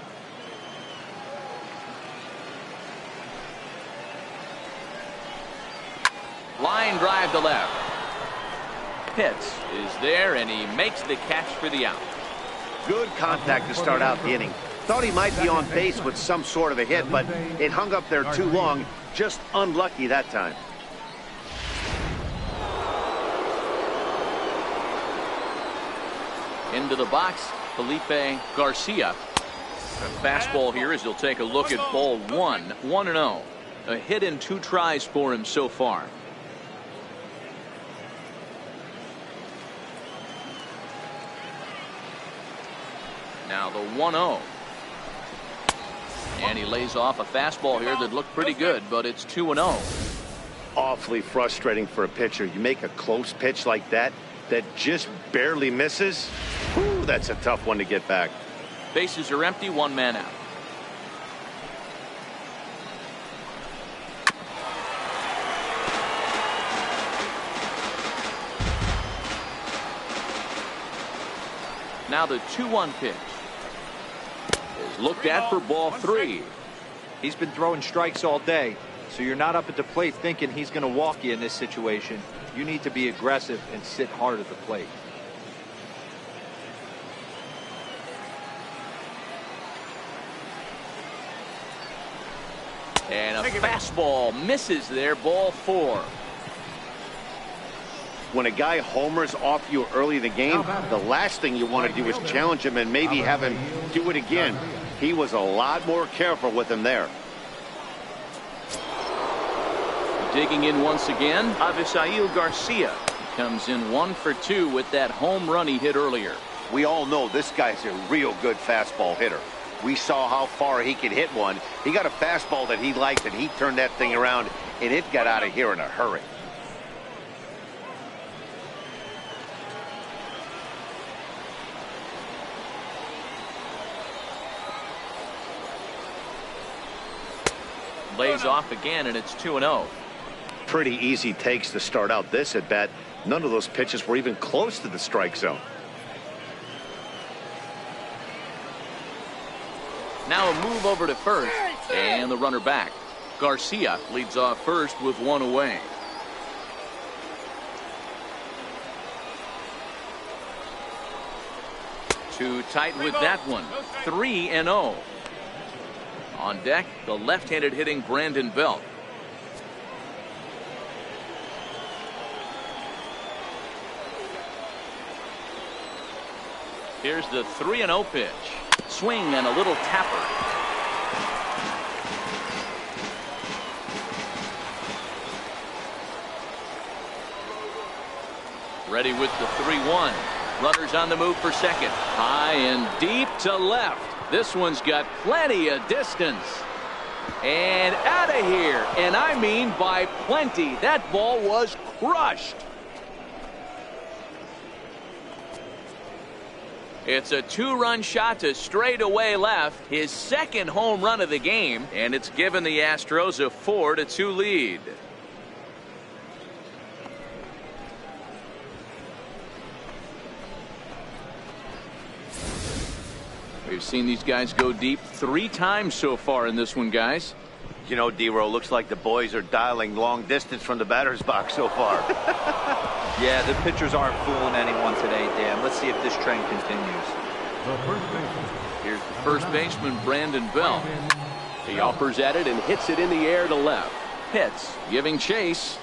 Line drive to left. Pitts is there, and he makes the catch for the out. Good contact to start out the inning. Thought he might be on base with some sort of a hit, but it hung up there too long. Just unlucky that time. Into the box, Felipe Garcia. A fastball here as he'll take a look at ball 1. 1-0. A hit in 2 tries for him so far. Now the 1-0. And he lays off a fastball here that looked pretty good, but it's 2-0. Awfully frustrating for a pitcher. You make a close pitch like that just barely misses. Whew, that's a tough one to get back. Bases are empty, 1 man out. Now the 2-1 pitch is looked at for ball 3. He's been throwing strikes all day, so you're not up at the plate thinking he's going to walk you in this situation. You need to be aggressive and sit hard at the plate. And a fastball misses there, ball 4. When a guy homers off you early in the game, the last thing you want to do is challenge him and maybe have him do it again. He was a lot more careful with him there. Digging in once again, Avisail Garcia comes in 1 for 2 with that home run he hit earlier. We all know this guy's a real good fastball hitter. We saw how far he could hit one. He got a fastball that he liked, and he turned that thing around, and it got out of here in a hurry. Lays off again, and it's 2-0. Pretty easy takes to start out this at bat. None of those pitches were even close to the strike zone. Now a move over to first, and the runner back. Garcia leads off first with one away. Too tight with that one. 3-0. On deck, the left-handed hitting Brandon Belt. Here's the 3-0 pitch. Swing and a little tapper. Ready with the 3-1. Runners on the move for second. High and deep to left. This one's got plenty of distance. And out of here. And I mean by plenty. That ball was crushed. It's a 2-run shot to straightaway left. His second home run of the game. And it's given the Astros a 4-2 lead. We've seen these guys go deep 3 times so far in this one, guys. You know, D-Row, looks like the boys are dialing long distance from the batter's box so far. Yeah, the pitchers aren't fooling anyone today, Dan. Let's see if this trend continues. Here's the first baseman, Brandon Belt. He offers at it and hits it in the air to left. Pitts giving chase.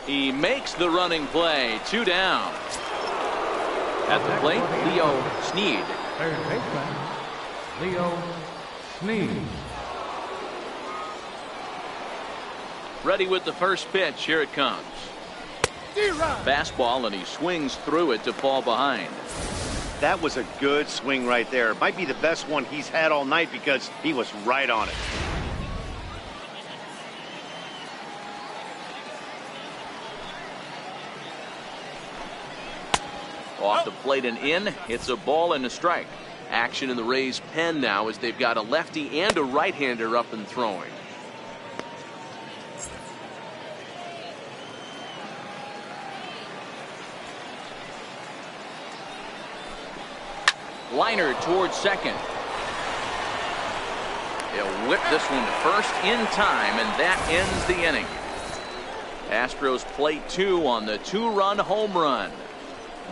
He makes the running play. 2 down. At the plate, Leo Sneed. Third baseman, Leo Sneed. Ready with the first pitch. Here it comes. Fastball, and he swings through it to fall behind. That was a good swing right there. Might be the best one he's had all night because he was right on it. Off the plate and in. It's a ball and a strike. Action in the Rays' pen now as they've got a lefty and a right-hander up and throwing. Liner towards second. He'll whip this one to first in time, and that ends the inning. Astros plate 2 on the 2-run home run.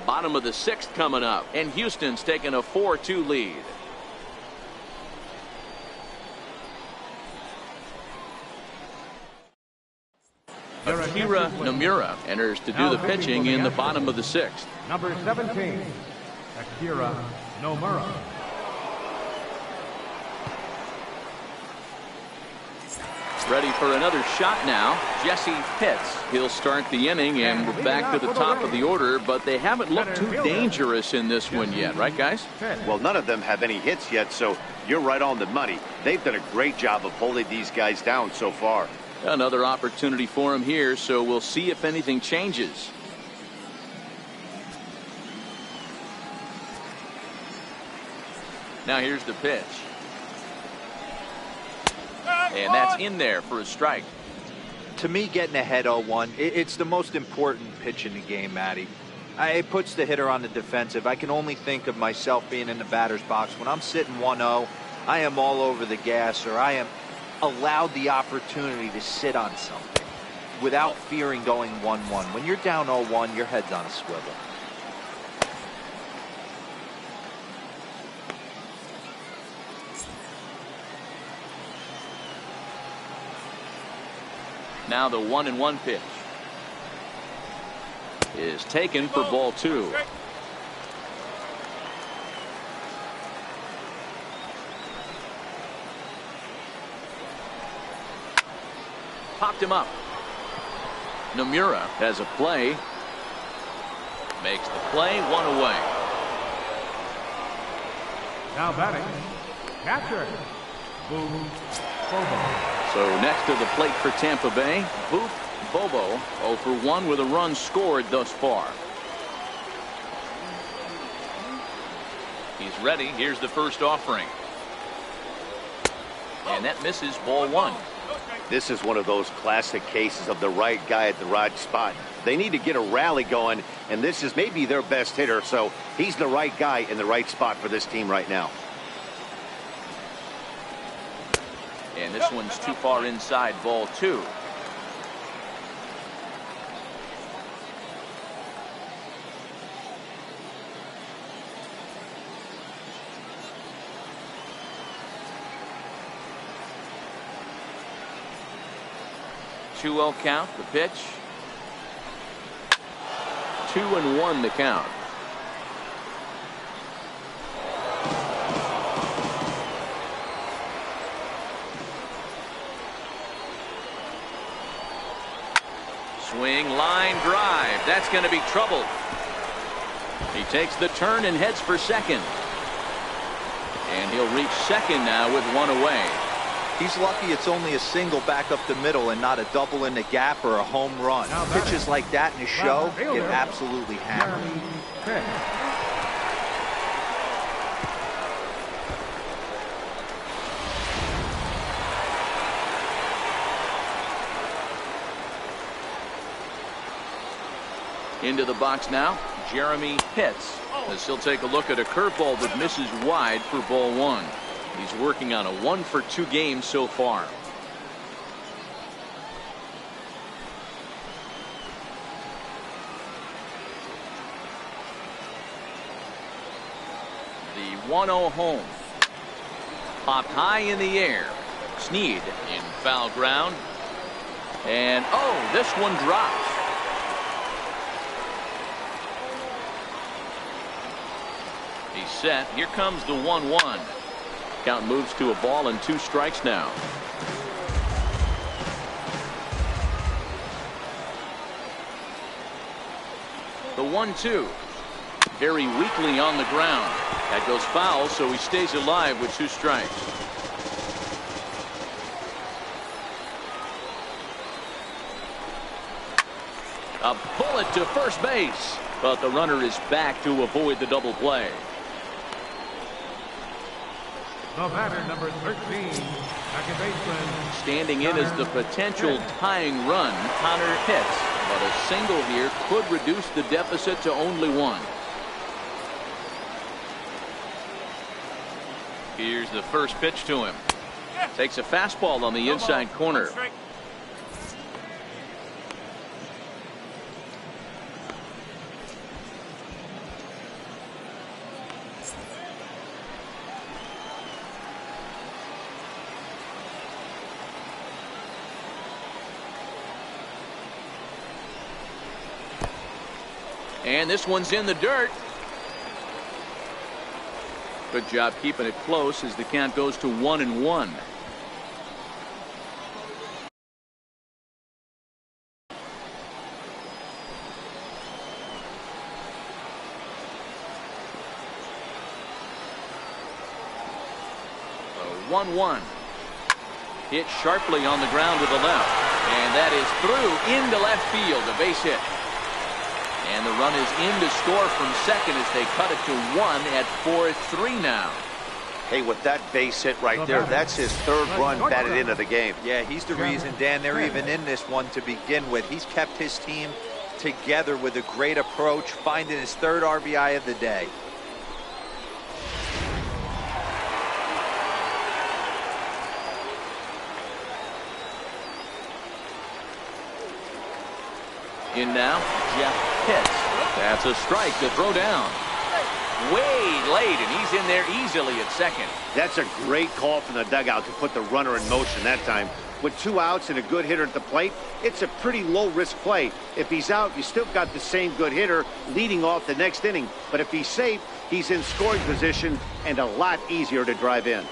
Bottom of the 6th coming up, and Houston's taking a 4-2 lead. Akira Nomura enters to do the pitching in the bottom of the 6th. Number 17, Akira Nomura. Ready for another shot now. Jesse Pitts. He'll start the inning, and we're back to the top of the order, but they haven't looked too dangerous in this one yet, right, guys? Well, none of them have any hits yet, so you're right on the money. They've done a great job of holding these guys down so far. Another opportunity for him here, so we'll see if anything changes. Now here's the pitch. And that's in there for a strike. To me, getting ahead 0-1, it's the most important pitch in the game, Matty. It puts the hitter on the defensive. I can only think of myself being in the batter's box. When I'm sitting 1-0, I am all over the gas, or I am allowed the opportunity to sit on something without fearing going 1-1. When you're down 0-1, your head's on a swivel. Now the 1-1 pitch is taken for ball 2. Popped him up. Nomura has a play. Makes the play, 1 away. Now batting, catcher, Boom Bobo. So next to the plate for Tampa Bay, Boop Bobo 0 for 1 with a run scored thus far. He's ready. Here's the first offering. And that misses, ball 1. This is one of those classic cases of the right guy at the right spot. They need to get a rally going, and this is maybe their best hitter, so he's the right guy in the right spot for this team right now. And this one's too far inside, ball 2. Two-0 count, the pitch. 2-1 the count. Swing, line drive. That's going to be trouble. He takes the turn and heads for second. And he'll reach second now with one away. He's lucky it's only a single back up the middle and not a double in the gap or a home run. Pitches like that in a show get absolutely hammered. Into the box now, Jeremy Pitts, as he'll take a look at a curveball that misses wide for ball 1. He's working on a 1-for-2 game so far. The 1-0 home. Popped high in the air. Snead in foul ground. And oh, this one drops. He's set. Here comes the 1-1. Count moves to a ball and 2 strikes now. The 1-2. Very weakly on the ground. That goes foul, so he stays alive with 2 strikes. A bullet to first base, but the runner is back to avoid the double play. The batter, number 13, second baseman. Standing in as the potential tying run, Connor Pitts. But a single here could reduce the deficit to only 1. Here's the first pitch to him. Takes a fastball on the inside corner. And this one's in the dirt. Good job keeping it close as the count goes to 1-1. A 1-1. Hit sharply on the ground to the left. And that is through into left field. A base hit. And the run is in to score from second as they cut it to 1 at 4-3 now. Hey, with that base hit right there, that's his 3rd run batted into the game. Yeah, he's the reason, Dan, they're even in this one to begin with. He's kept his team together with a great approach, finding his 3rd RBI of the day. In now, Jeff Pitts. That's a strike to throw down. Way late, and he's in there easily at second. That's a great call from the dugout to put the runner in motion that time. With 2 outs and a good hitter at the plate, it's a pretty low-risk play. If he's out, you still got the same good hitter leading off the next inning. But if he's safe, he's in scoring position and a lot easier to drive in.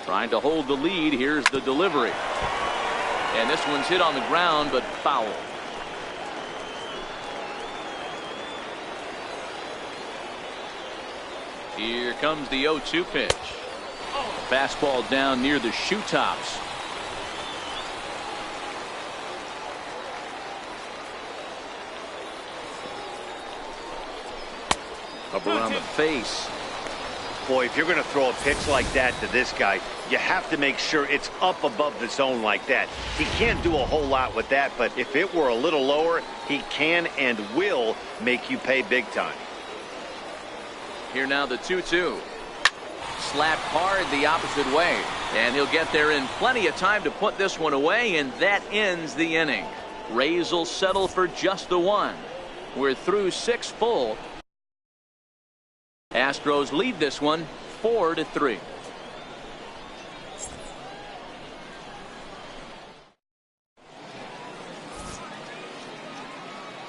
Trying to hold the lead. Here's the delivery. And this one's hit on the ground, but foul. Here comes the 0-2 pitch. Fastball down near the shoe tops. Up around the face. Boy, if you're going to throw a pitch like that to this guy, you have to make sure it's up above the zone like that. He can't do a whole lot with that, but if it were a little lower, he can and will make you pay big time. Here now the 2-2. Slapped hard the opposite way, and he'll get there in plenty of time to put this one away, and that ends the inning. Rays will settle for just the one. We're through 6 full. Astros lead this one 4-3.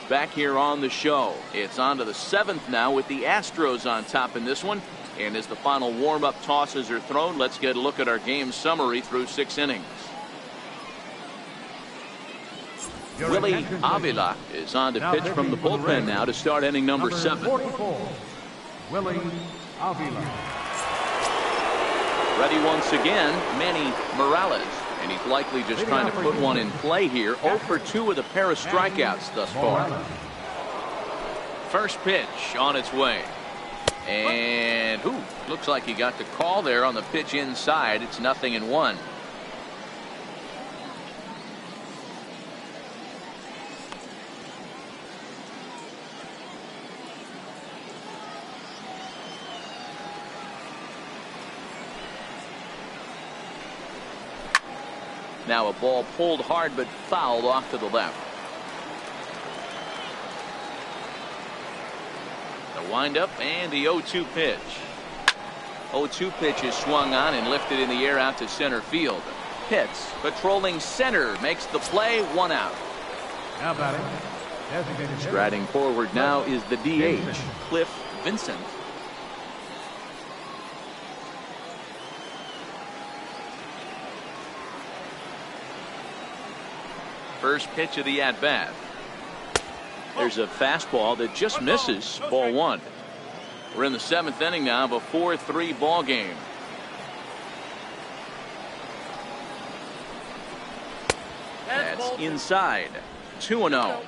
Back here on the show, it's on to the 7th now with the Astros on top in this one. And as the final warm-up tosses are thrown, let's get a look at our game summary through 6 innings. Willie Avila is on to pitch from the bullpen now to start inning number 7. 44, Willie Avila. Ready once again, Manny Morales. And he's likely just trying to put one in play here. 0 for 2 with a pair of strikeouts thus far. First pitch on its way. And looks like he got the call there on the pitch inside. It's 0-1. Now a ball pulled hard but fouled off to the left. The windup and the 0-2 pitch. 0-2 pitch is swung on and lifted in the air out to center field. Pitts patrolling center makes the play, 1 out. Now batting, designated hitter. Striding forward now is the DH, Cliff Vincent. First pitch of the at-bat. There's a fastball that just misses, ball 1. We're in the 7th inning now of a 4-3 ball game. That's inside. 2-0.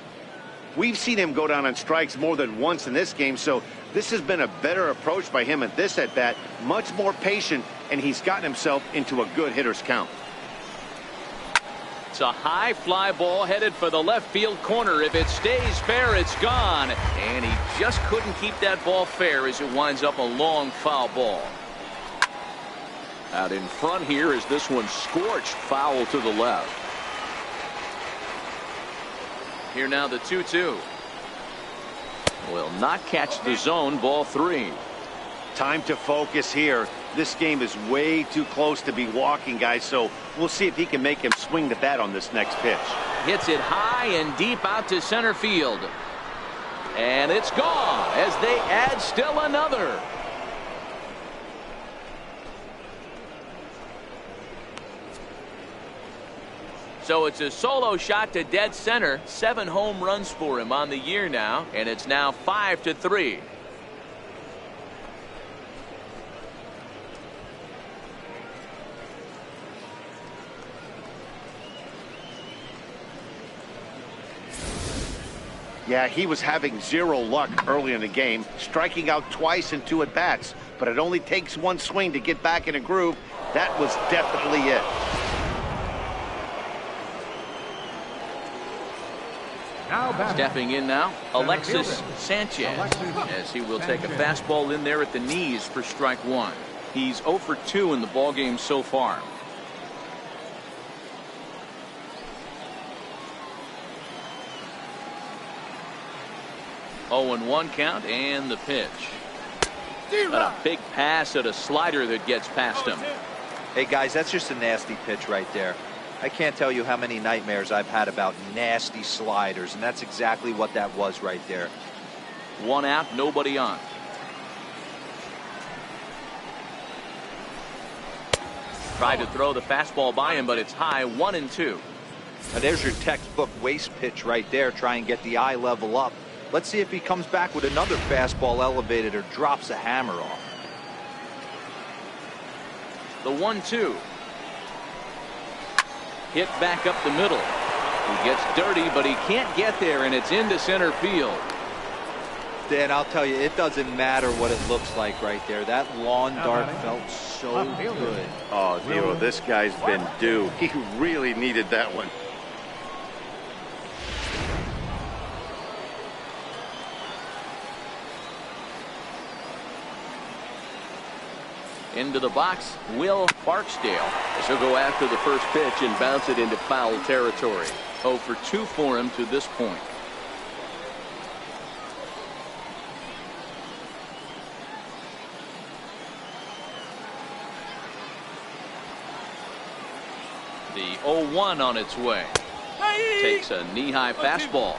We've seen him go down on strikes more than once in this game, so this has been a better approach by him at this at-bat. Much more patient, and he's gotten himself into a good hitter's count. It's a high fly ball headed for the left field corner. If it stays fair, it's gone. And he just couldn't keep that ball fair as it winds up a long foul ball. Out in front here is this one scorched foul to the left. Here now the 2-2. Will not catch the zone, ball 3. Time to focus here. This game is way too close to be walking, guys, so we'll see if he can make him swing the bat on this next pitch. Hits it high and deep out to center field. And it's gone as they add still another. So it's a solo shot to dead center. 7 home runs for him on the year now, and it's now 5-3. Yeah, he was having zero luck early in the game, striking out twice in 2 at-bats, but it only takes 1 swing to get back in a groove. That was definitely it. Stepping in now, Alexis Sanchez, as he will take a fastball in there at the knees for strike 1. He's 0 for 2 in the ballgame so far. 0-1 count and the pitch. But a big pass at a slider that gets past him. Hey guys, that's just a nasty pitch right there. I can't tell you how many nightmares I've had about nasty sliders, and that's exactly what that was right there. 1 out, nobody on. Tried to throw the fastball by him, but it's high, 1-2. Now there's your textbook waste pitch right there. Try and get the eye level up. Let's see if he comes back with another fastball elevated or drops a hammer off. The 1-2. Hit back up the middle. He gets dirty, but he can't get there, and it's into center field. Dan, I'll tell you, it doesn't matter what it looks like right there. That lawn dart felt so good. Oh, Zero, this guy's been due. He really needed that one. Into the box, Will Barksdale. She'll go after the first pitch and bounce it into foul territory. 0 for 2 for him to this point. The 0-1 on its way. Takes a knee-high fastball.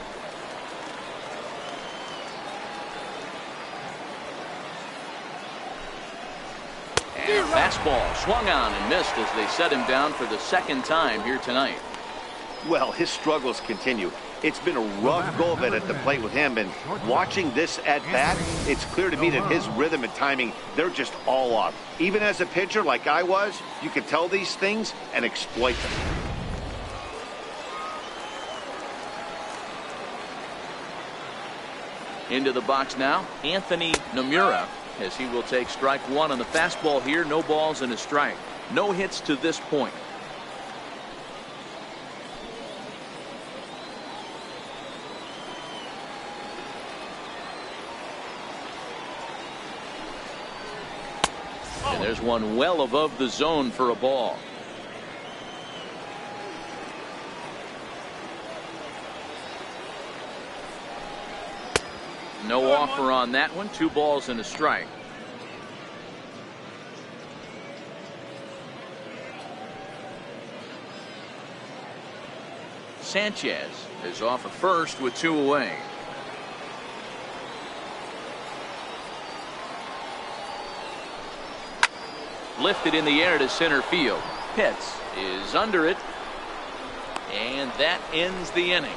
And fastball swung on and missed as they set him down for the second time here tonight. Well, his struggles continue. It's been a rough go of it at the plate with him, and watching this at bat, it's clear to me that his rhythm and timing, they're just all off. Even as a pitcher like I was, you can tell these things and exploit them. Into the box now, Anthony Nomura, as he will take strike one on the fastball here. No balls and a strike. No hits to this point. And there's one well above the zone for a ball. No offer on that one. 2 balls and a strike. Sanchez is off at first with 2 away. Lifted in the air to center field. Pitts is under it. And that ends the inning.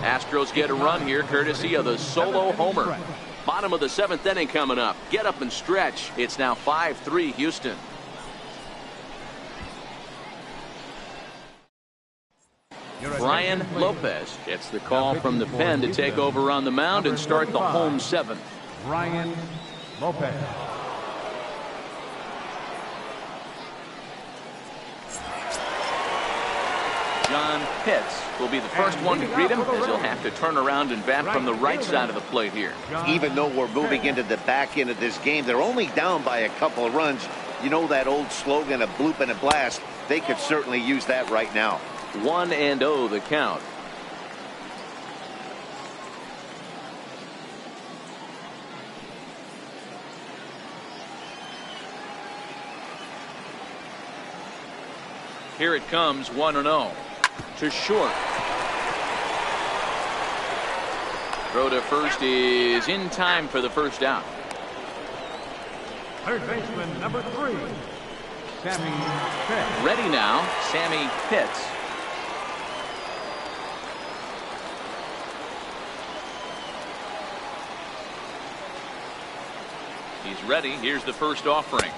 Astros get a run here courtesy of the solo homer. Bottom of the 7th inning coming up. Get up and stretch. It's now 5-3 Houston. Brian Lopez gets the call from the pen to take over on the mound and start the home 7th. Brian Lopez. John Pitts will be the first one to greet him, as he'll have to turn around and bat from the right side of the plate here. Even though we're moving into the back end of this game, they're only down by a couple of runs. You know that old slogan, a bloop and a blast? They could certainly use that right now. 1-0 the count. Here it comes, 1-0. To short. Throw to first is in time for the first out. Third baseman number 3, Sammy Pitts. Ready now, Sammy Pitts. He's ready. Here's the first offering.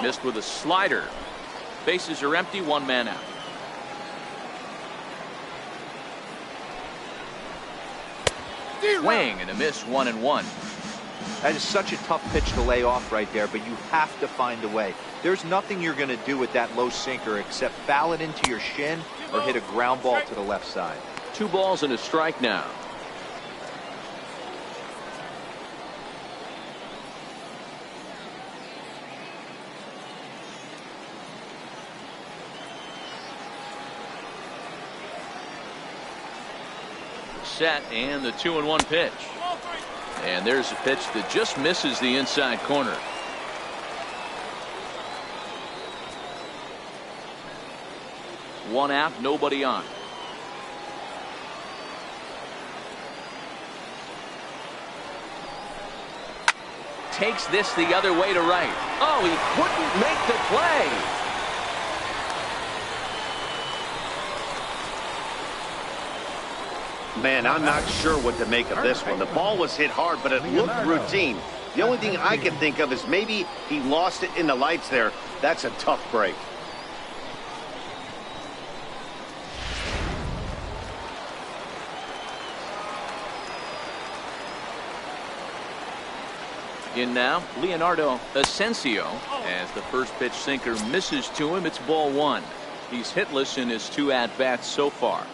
Missed with a slider. Bases are empty, 1 man out. Swing and a miss, 1-1. That is such a tough pitch to lay off right there, but you have to find a way. There's nothing you're going to do with that low sinker except foul it into your shin or hit a ground ball to the left side. 2 balls and a strike now. Set and the 2-1 pitch. And there's a pitch that just misses the inside corner. One out, nobody on. Takes this the other way to right. Oh, he couldn't make the play. Man, I'm not sure what to make of this one. The ball was hit hard, but it looked routine. The only thing I can think of is maybe he lost it in the lights there. That's a tough break. In now, Leonardo Asensio, as the first pitch sinker misses to him. It's ball one. He's hitless in his 2 at-bats so far.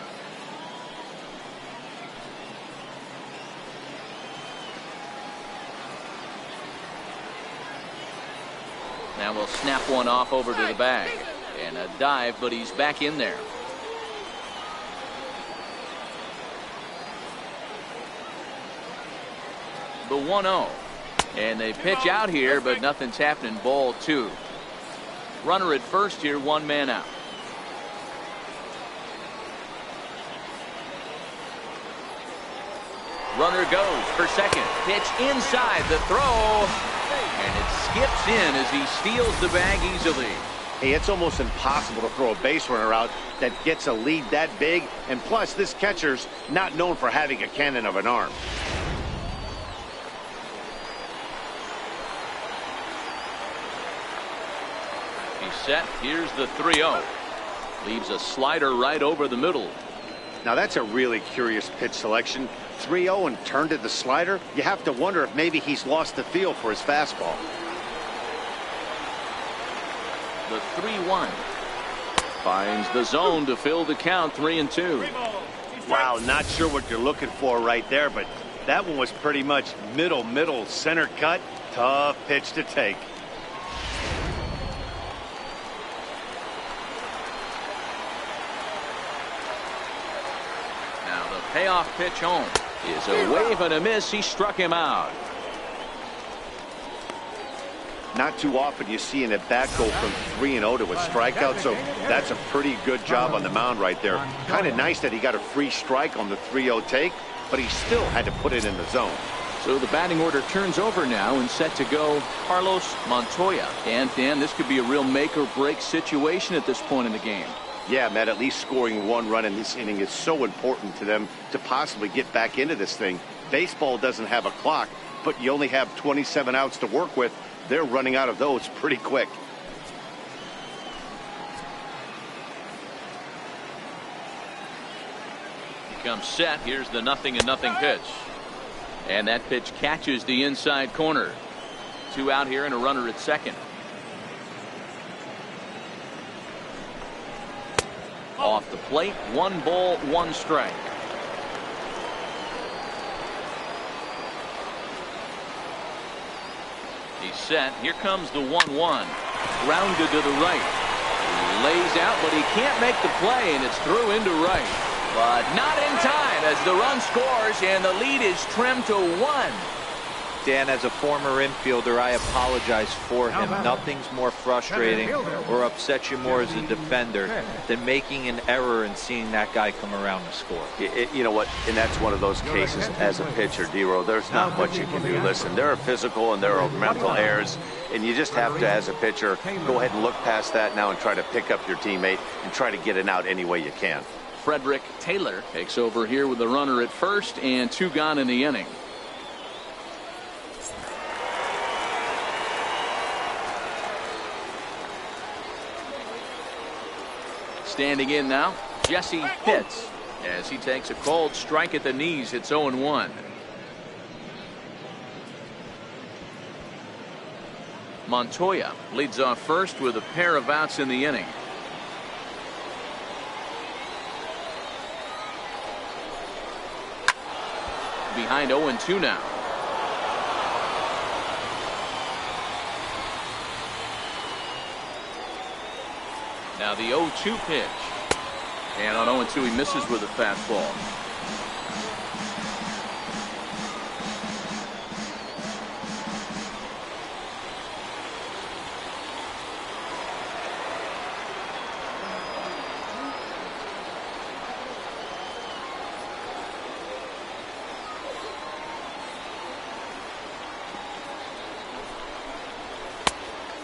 Now we'll snap one off over to the bag. And a dive, but he's back in there. The 1-0. And they pitch out here, but nothing's happening. Ball 2. Runner at first here, 1 man out. Runner goes for second. Pitch inside the throw. And it skips in as he steals the bag easily. Hey, it's almost impossible to throw a base runner out that gets a lead that big. And plus, this catcher's not known for having a cannon of an arm. He's set. Here's the 3-0. Leaves a slider right over the middle. Now that's a really curious pitch selection. 3-0 and turned to the slider. You have to wonder if maybe he's lost the feel for his fastball. The 3-1 finds the zone to fill the count. 3-2. Wow, not sure what you're looking for right there, but that one was pretty much middle center cut. Tough pitch to take. Payoff pitch home is a wave and a miss. He struck him out. Not too often you see an at-bat go from 3-0 to a strikeout, so that's a pretty good job on the mound right there. Kind of nice that he got a free strike on the 3-0 take, but he still had to put it in the zone. So the batting order turns over now and set to go Carlos Montoya. And Dan, this could be a real make or break situation at this point in the game. Yeah, Matt, at least scoring 1 run in this inning is so important to them to possibly get back into this thing. Baseball doesn't have a clock, but you only have 27 outs to work with. They're running out of those pretty quick. He comes set. Here's the 0-0 pitch. And that pitch catches the inside corner. 2 out here and a runner at second. Off the plate, 1 ball, 1 strike. He's set. Here comes the 1-1. Grounded to the right. He lays out, but he can't make the play, and it's through into right. But not in time as the run scores, and the lead is trimmed to 1. Dan, as a former infielder, I apologize for him. Nothing's more frustrating or upsets you more as a defender than making an error and seeing that guy come around to score. You know what? And that's one of those cases as a pitcher, D-Row. There's not much you can do. Listen, there are physical and there are mental errors, and you just have to, as a pitcher, go ahead and look past that now and try to pick up your teammate and try to get it out any way you can. Frederick Taylor takes over here with the runner at first and 2 gone in the inning. Standing in now, Jesse Pitts, as he takes a called strike at the knees. It's 0-1. Montoya leads off first with a pair of outs in the inning. Behind 0-2 now. Now the 0-2 pitch. And on 0-2 he misses with a fastball.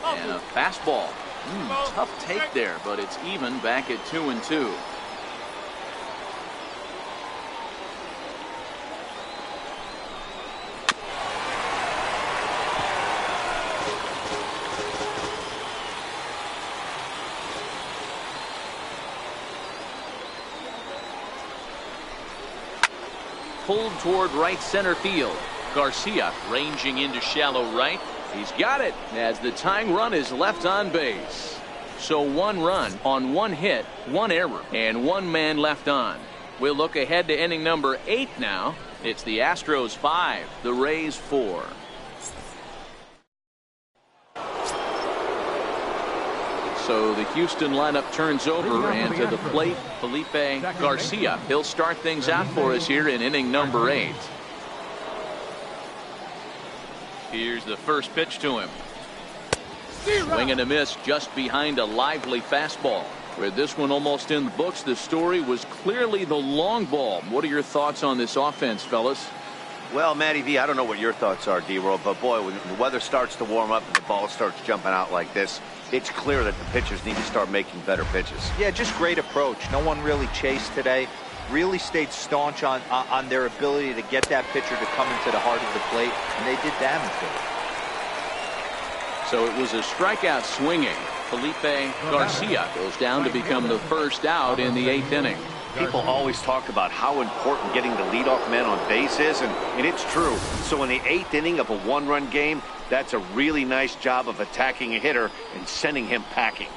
And a fastball. Tough take there, but it's even back at 2-2. Pulled toward right center field. Garcia ranging into shallow right. He's got it as the tying run is left on base. So 1 run on 1 hit, 1 error, and 1 man left on. We'll look ahead to inning number 8 now. It's the Astros 5, the Rays 4. So the Houston lineup turns over, and to the plate, Felipe Garcia. He'll start things out for us here in inning number 8. Here's the first pitch to him. Swing and a miss just behind a lively fastball. With this one almost in the books, the story was clearly the long ball. What are your thoughts on this offense, fellas? Well, Matty V, I don't know what your thoughts are, D-Roll, but boy, when the weather starts to warm up and the ball starts jumping out like this, it's clear that the pitchers need to start making better pitches. Yeah, just great approach. No one really chased today. Really stayed staunch on their ability to get that pitcher to come into the heart of the plate, and they did damage to it. So it was a strikeout swinging. Felipe Garcia goes down to become the first out in the 8th inning. People always talk about how important getting the leadoff man on base is, and it's true. So in the 8th inning of a 1-run game, that's a really nice job of attacking a hitter and sending him packing.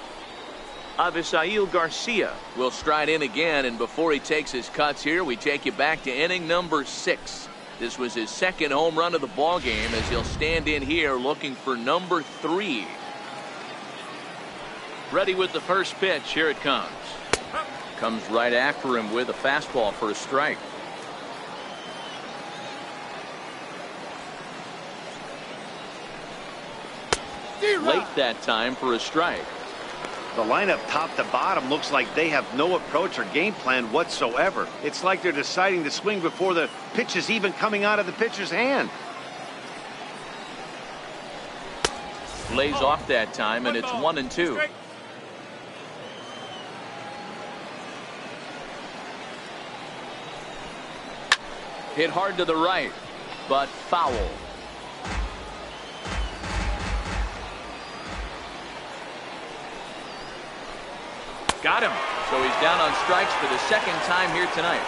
Avisail Garcia will stride in again, and before he takes his cuts here, we take you back to inning number 6. This was his 2nd home run of the ball game as he'll stand in here looking for number 3. Ready with the first pitch. Here it comes. Comes right after him with a fastball for a strike. Late that time for a strike. The lineup top to bottom looks like they have no approach or game plan whatsoever. It's like they're deciding to swing before the pitch is even coming out of the pitcher's hand. Lays off that time, and it's 1-2. Hit hard to the right, but foul. Got him. So he's down on strikes for the 2nd time here tonight.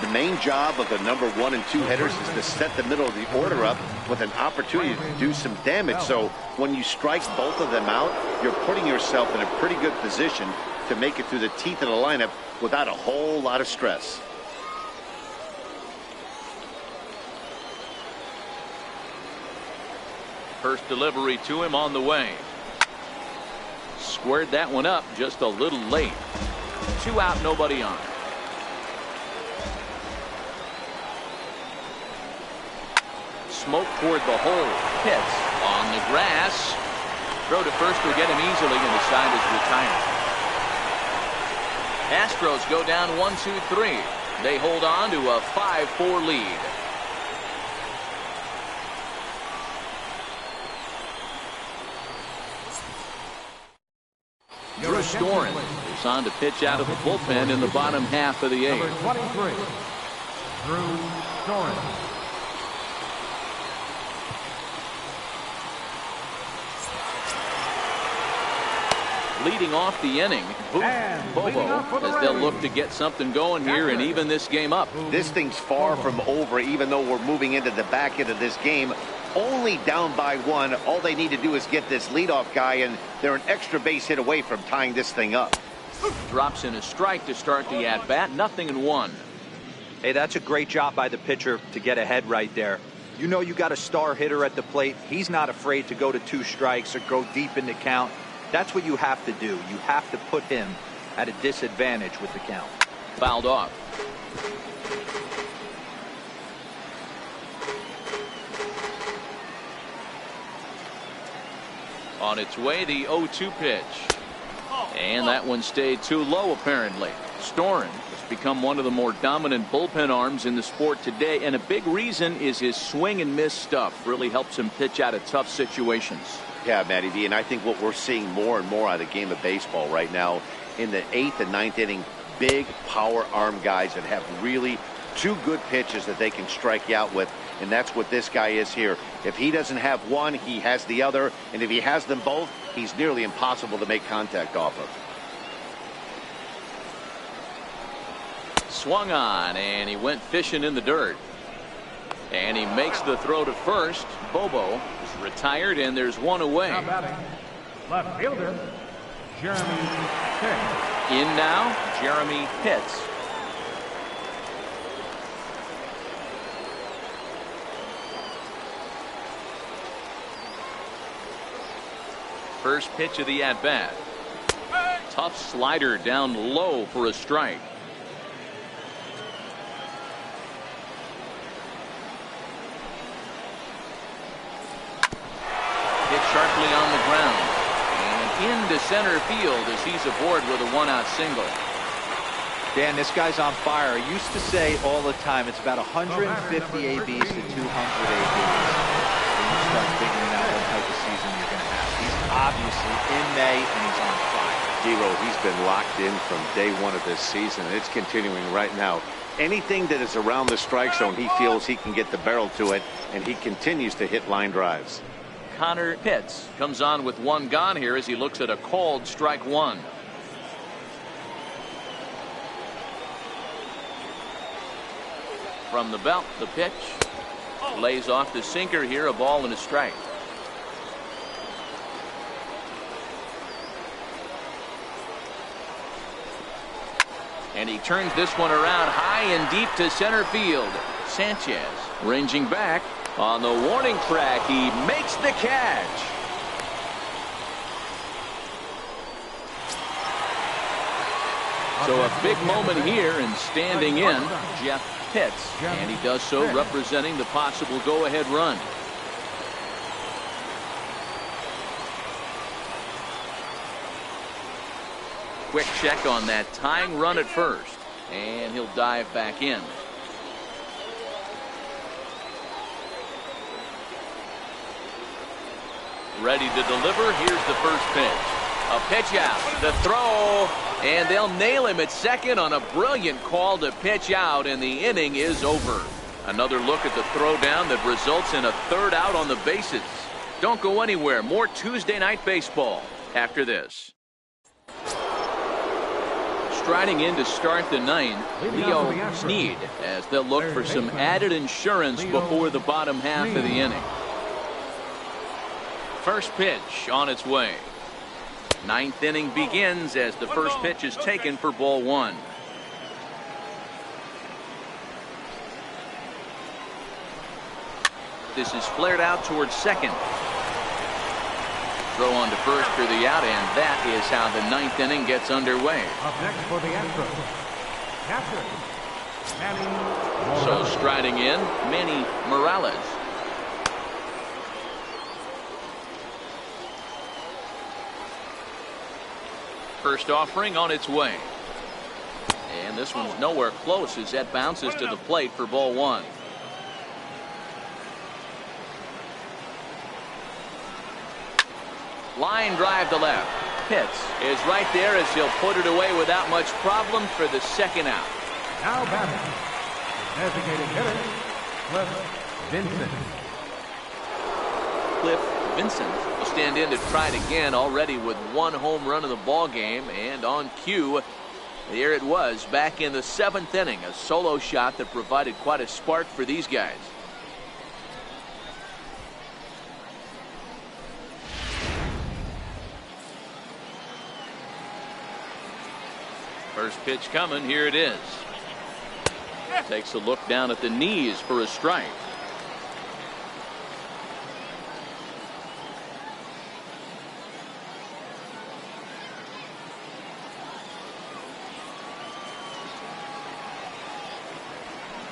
The main job of the number 1 and 2 hitters is to set the middle of the order up with an opportunity to do some damage. So when you strike both of them out, you're putting yourself in a pretty good position to make it through the teeth of the lineup without a whole lot of stress. First delivery to him on the way. Squared that one up just a little late. 2 out, nobody on. Smoke toward the hole. Hits on the grass. Throw to first will get him easily, and the side is retired. Astros go down 1-2-3. They hold on to a 5-4 lead. Drew Storen is on to pitch out of the bullpen in the bottom half of the 8th. Number 23, Drew Storen. Leading off the inning, Bobo, as they'll look to get something going here and even this game up. This thing's far from over, even though we're moving into the back end of this game. Only down by 1. All they need to do is get this leadoff guy, and they're an extra base hit away from tying this thing up. Drops in a strike to start the at-bat. 0-1. Hey, that's a great job by the pitcher to get ahead right there. You know you got a star hitter at the plate. He's not afraid to go to 2 strikes or go deep in the count. That's what you have to do. You have to put him at a disadvantage with the count. Fouled off. On its way, the 0-2 pitch. And that one stayed too low, apparently. Storen has become one of the more dominant bullpen arms in the sport today, and a big reason is his swing and miss stuff. Really helps him pitch out of tough situations. Yeah, Matty V, and I think what we're seeing more and more out of the game of baseball right now in the 8th and 9th inning, big power arm guys that have really 2 good pitches that they can strike you out with, and that's what this guy is here. If he doesn't have one, he has the other, and if he has them both, he's nearly impossible to make contact off of. Swung on, and he went fishing in the dirt. And he makes the throw to first. Bobo is retired, and there's one away. Now batting, left fielder, Jeremy Pitts. In now, Jeremy Pitts. First pitch of the at-bat. Tough slider down low for a strike. Hit sharply on the ground. And into center field as he's aboard with a one-out single. Dan, this guy's on fire. I used to say all the time it's about 150 ABs to 200 ABs. When you start figuring out what type of season you're going to have. He's obviously in May, and he's on fire. Dero, he's been locked in from day one of this season, and it's continuing right now. Anything that is around the strike zone, he feels he can get the barrel to it, and he continues to hit line drives. Connor Pitts comes on with one gone here as he looks at a called strike one. From the belt, the pitch lays off the sinker here, a ball and a strike. And he turns this one around high and deep to center field. Sanchez ranging back on the warning track. He makes the catch. So a big moment here, and standing in, Jeff Pitts, and he does so representing the possible go-ahead run. Quick check on that tying run at first, and he'll dive back in. Ready to deliver. Here's the first pitch. A pitch out, the throw, and they'll nail him at second on a brilliant call to pitch out, and the inning is over. Another look at the throw down that results in a third out on the bases. Don't go anywhere. More Tuesday Night Baseball after this. Striding in to start the ninth, Leo Snead, as they'll look for some added insurance before the bottom half of the inning. First pitch on its way. Ninth inning begins as the first pitch is taken for ball one. This is flared out towards second. Throw on to first for the out, and that is how the ninth inning gets underway. Up next for the Astros, catcher, Manny. So striding in, Manny Morales. First offering on its way. And this one's nowhere close as that bounces to the plate for ball one. Line drive to left. Pitts is right there as he'll put it away without much problem for the second out. Now batting, designated hitter, Cliff Vincent. Cliff Vincent will stand in to try it again, already with one home run in the ball game, and on cue, there it was back in the seventh inning, a solo shot that provided quite a spark for these guys. First pitch coming. Here it is. Takes a look down at the knees for a strike.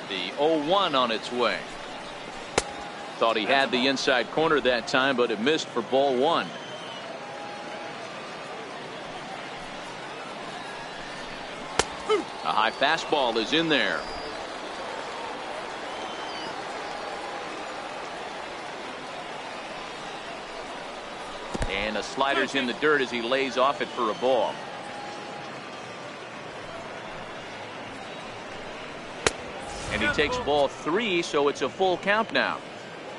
The 0-1 on its way. Thought he had the inside corner that time, but it missed for ball one. A high fastball is in there. And a slider's in the dirt as he lays off it for a ball. And he takes ball three, so it's a full count now.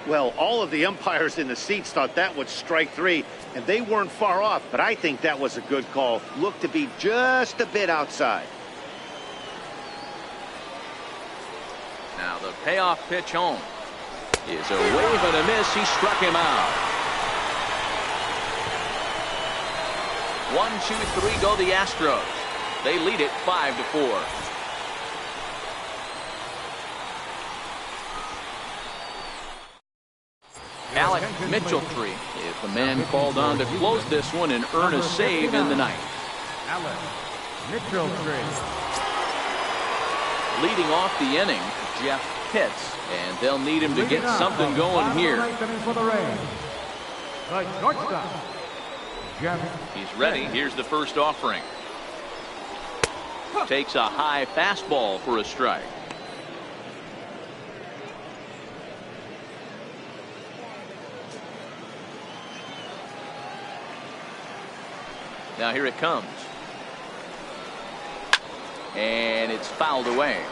Well, all of the umpires in the seats thought that was strike three, and they weren't far off, but I think that was a good call. Looked to be just a bit outside. Now the payoff pitch home. is a wave and a miss. He struck him out. 1-2-3 go the Astros. They lead it 5-4. Alec Mitchell-Tree is the man called on to close this one and earn a save in the ninth. Alec Mitchell-Tree. Leading off the inning, Jeff Pitts, and they'll need him to get something going here. The shortstop, Jeff. He's ready. Here's the first offering. Takes a high fastball for a strike. Now here it comes. And it's fouled away.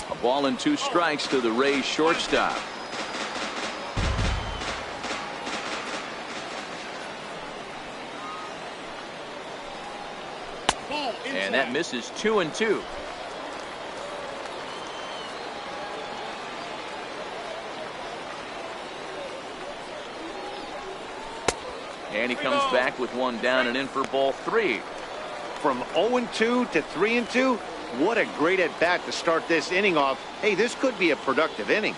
A ball and 2 strikes to the Rays shortstop. And that misses 2-2. And he comes back with one down and in for ball 3. From 0-2 to 3-2, what a great at bat to start this inning off. Hey, this could be a productive inning.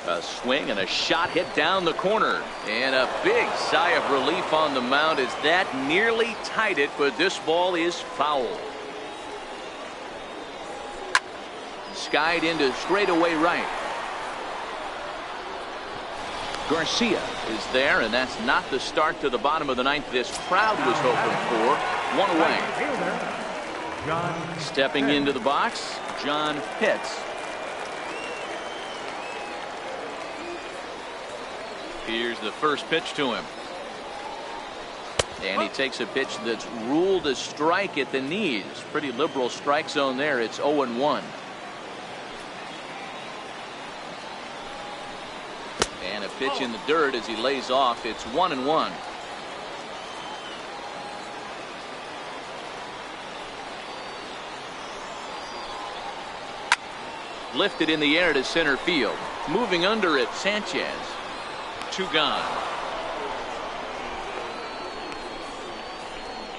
A swing and a shot hit down the corner, and a big sigh of relief on the mound as that nearly tied it, but this ball is foul. Skied into straightaway right. Garcia is there, and that's not the start to the bottom of the ninth this crowd was hoping for. One away. Stepping into the box, John Pitts. Here's the first pitch to him. And he takes a pitch that's ruled a strike at the knees. Pretty liberal strike zone there. It's 0-1. And a pitch in the dirt as he lays off. It's 1-1. Lifted in the air to center field. Moving under it, Sanchez. 2 gone.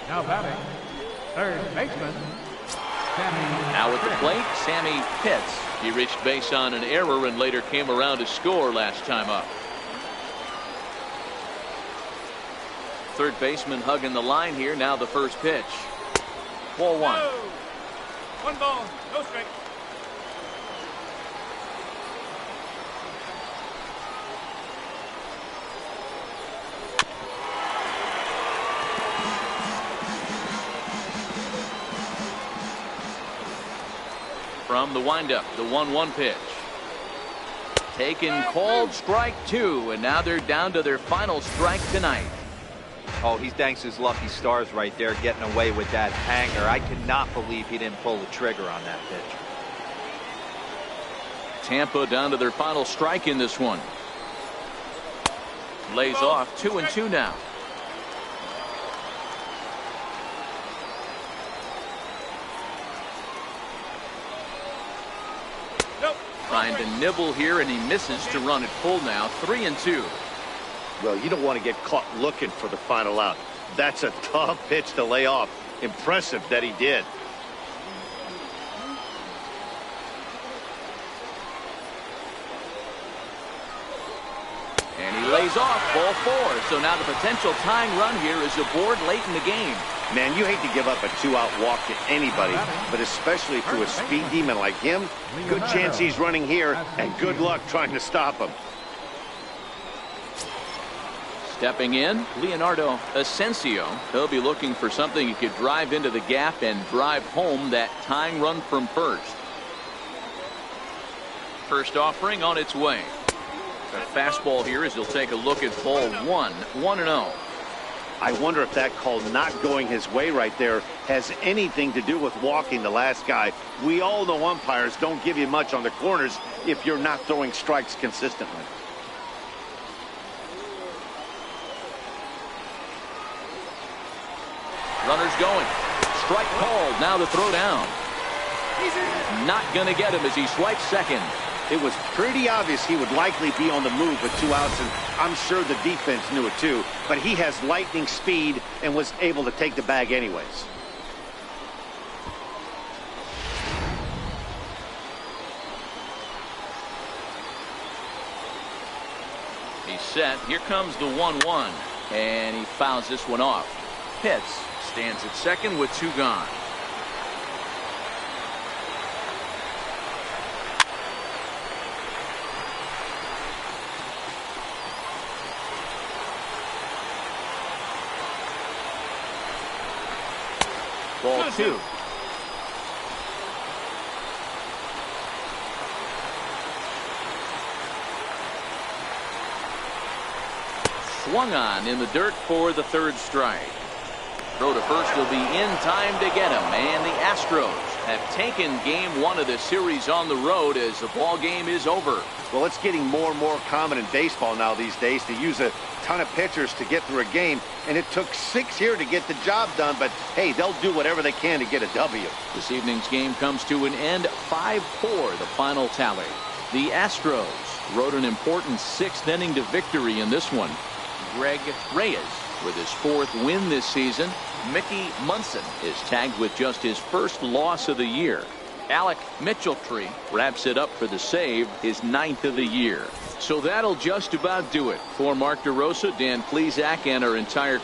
Now batting, third baseman, Sammy. Now at the plate, Sammy Pitts. He reached base on an error and later came around to score last time up. Third baseman hugging the line here. Now the first pitch. Ball 1. 1 ball, no strike. From the windup, the 1-1 pitch. Taken, called, strike 2, and now they're down to their final strike tonight. Oh, he thanks his lucky stars right there, getting away with that hanger. I cannot believe he didn't pull the trigger on that pitch. Tampa down to their final strike in this one. Lays off 2-2 now. Trying to nibble here, and he misses to run it full now. 3-2. Well, you don't want to get caught looking for the final out. That's a tough pitch to lay off. Impressive that he did. And he lays off ball 4. So now the potential tying run here is aboard late in the game. Man, you hate to give up a 2-out walk to anybody, but especially to a speed demon like him. Good chance he's running here, and good luck trying to stop him. Stepping in, Leonardo Asensio. He'll be looking for something he could drive into the gap and drive home that tying run from first. First offering on its way. A fastball here as he'll take a look at ball 1. 1-0. I wonder if that call not going his way right there has anything to do with walking the last guy. We all know umpires don't give you much on the corners if you're not throwing strikes consistently. Runners going. Strike called. Now the throw down. Not going to get him as he swipes second. It was pretty obvious he would likely be on the move with 2 outs, and I'm sure the defense knew it too. But he has lightning speed and was able to take the bag anyways. He's set. Here comes the 1-1. And he fouls this one off. Pitts stands at second with 2 gone. Ball 2. Swung on in the dirt for the 3rd strike. Throw to first will be in time to get him. And the Astros have taken game 1 of the series on the road as the ball game is over. Well, it's getting more and more common in baseball now these days to use a ton of pitchers to get through a game, and it took 6 here to get the job done, but hey, they'll do whatever they can to get a W. This evening's game comes to an end. 5-4 the final tally. The Astros rode an important 6th inning to victory in this one. Greg Reyes with his 4th win this season. Mickey Munson is tagged with just his 1st loss of the year. Alec Mitchelltree wraps it up for the save, his 9th of the year. So that'll just about do it. For Mark DeRosa, Dan Plesac, and our entire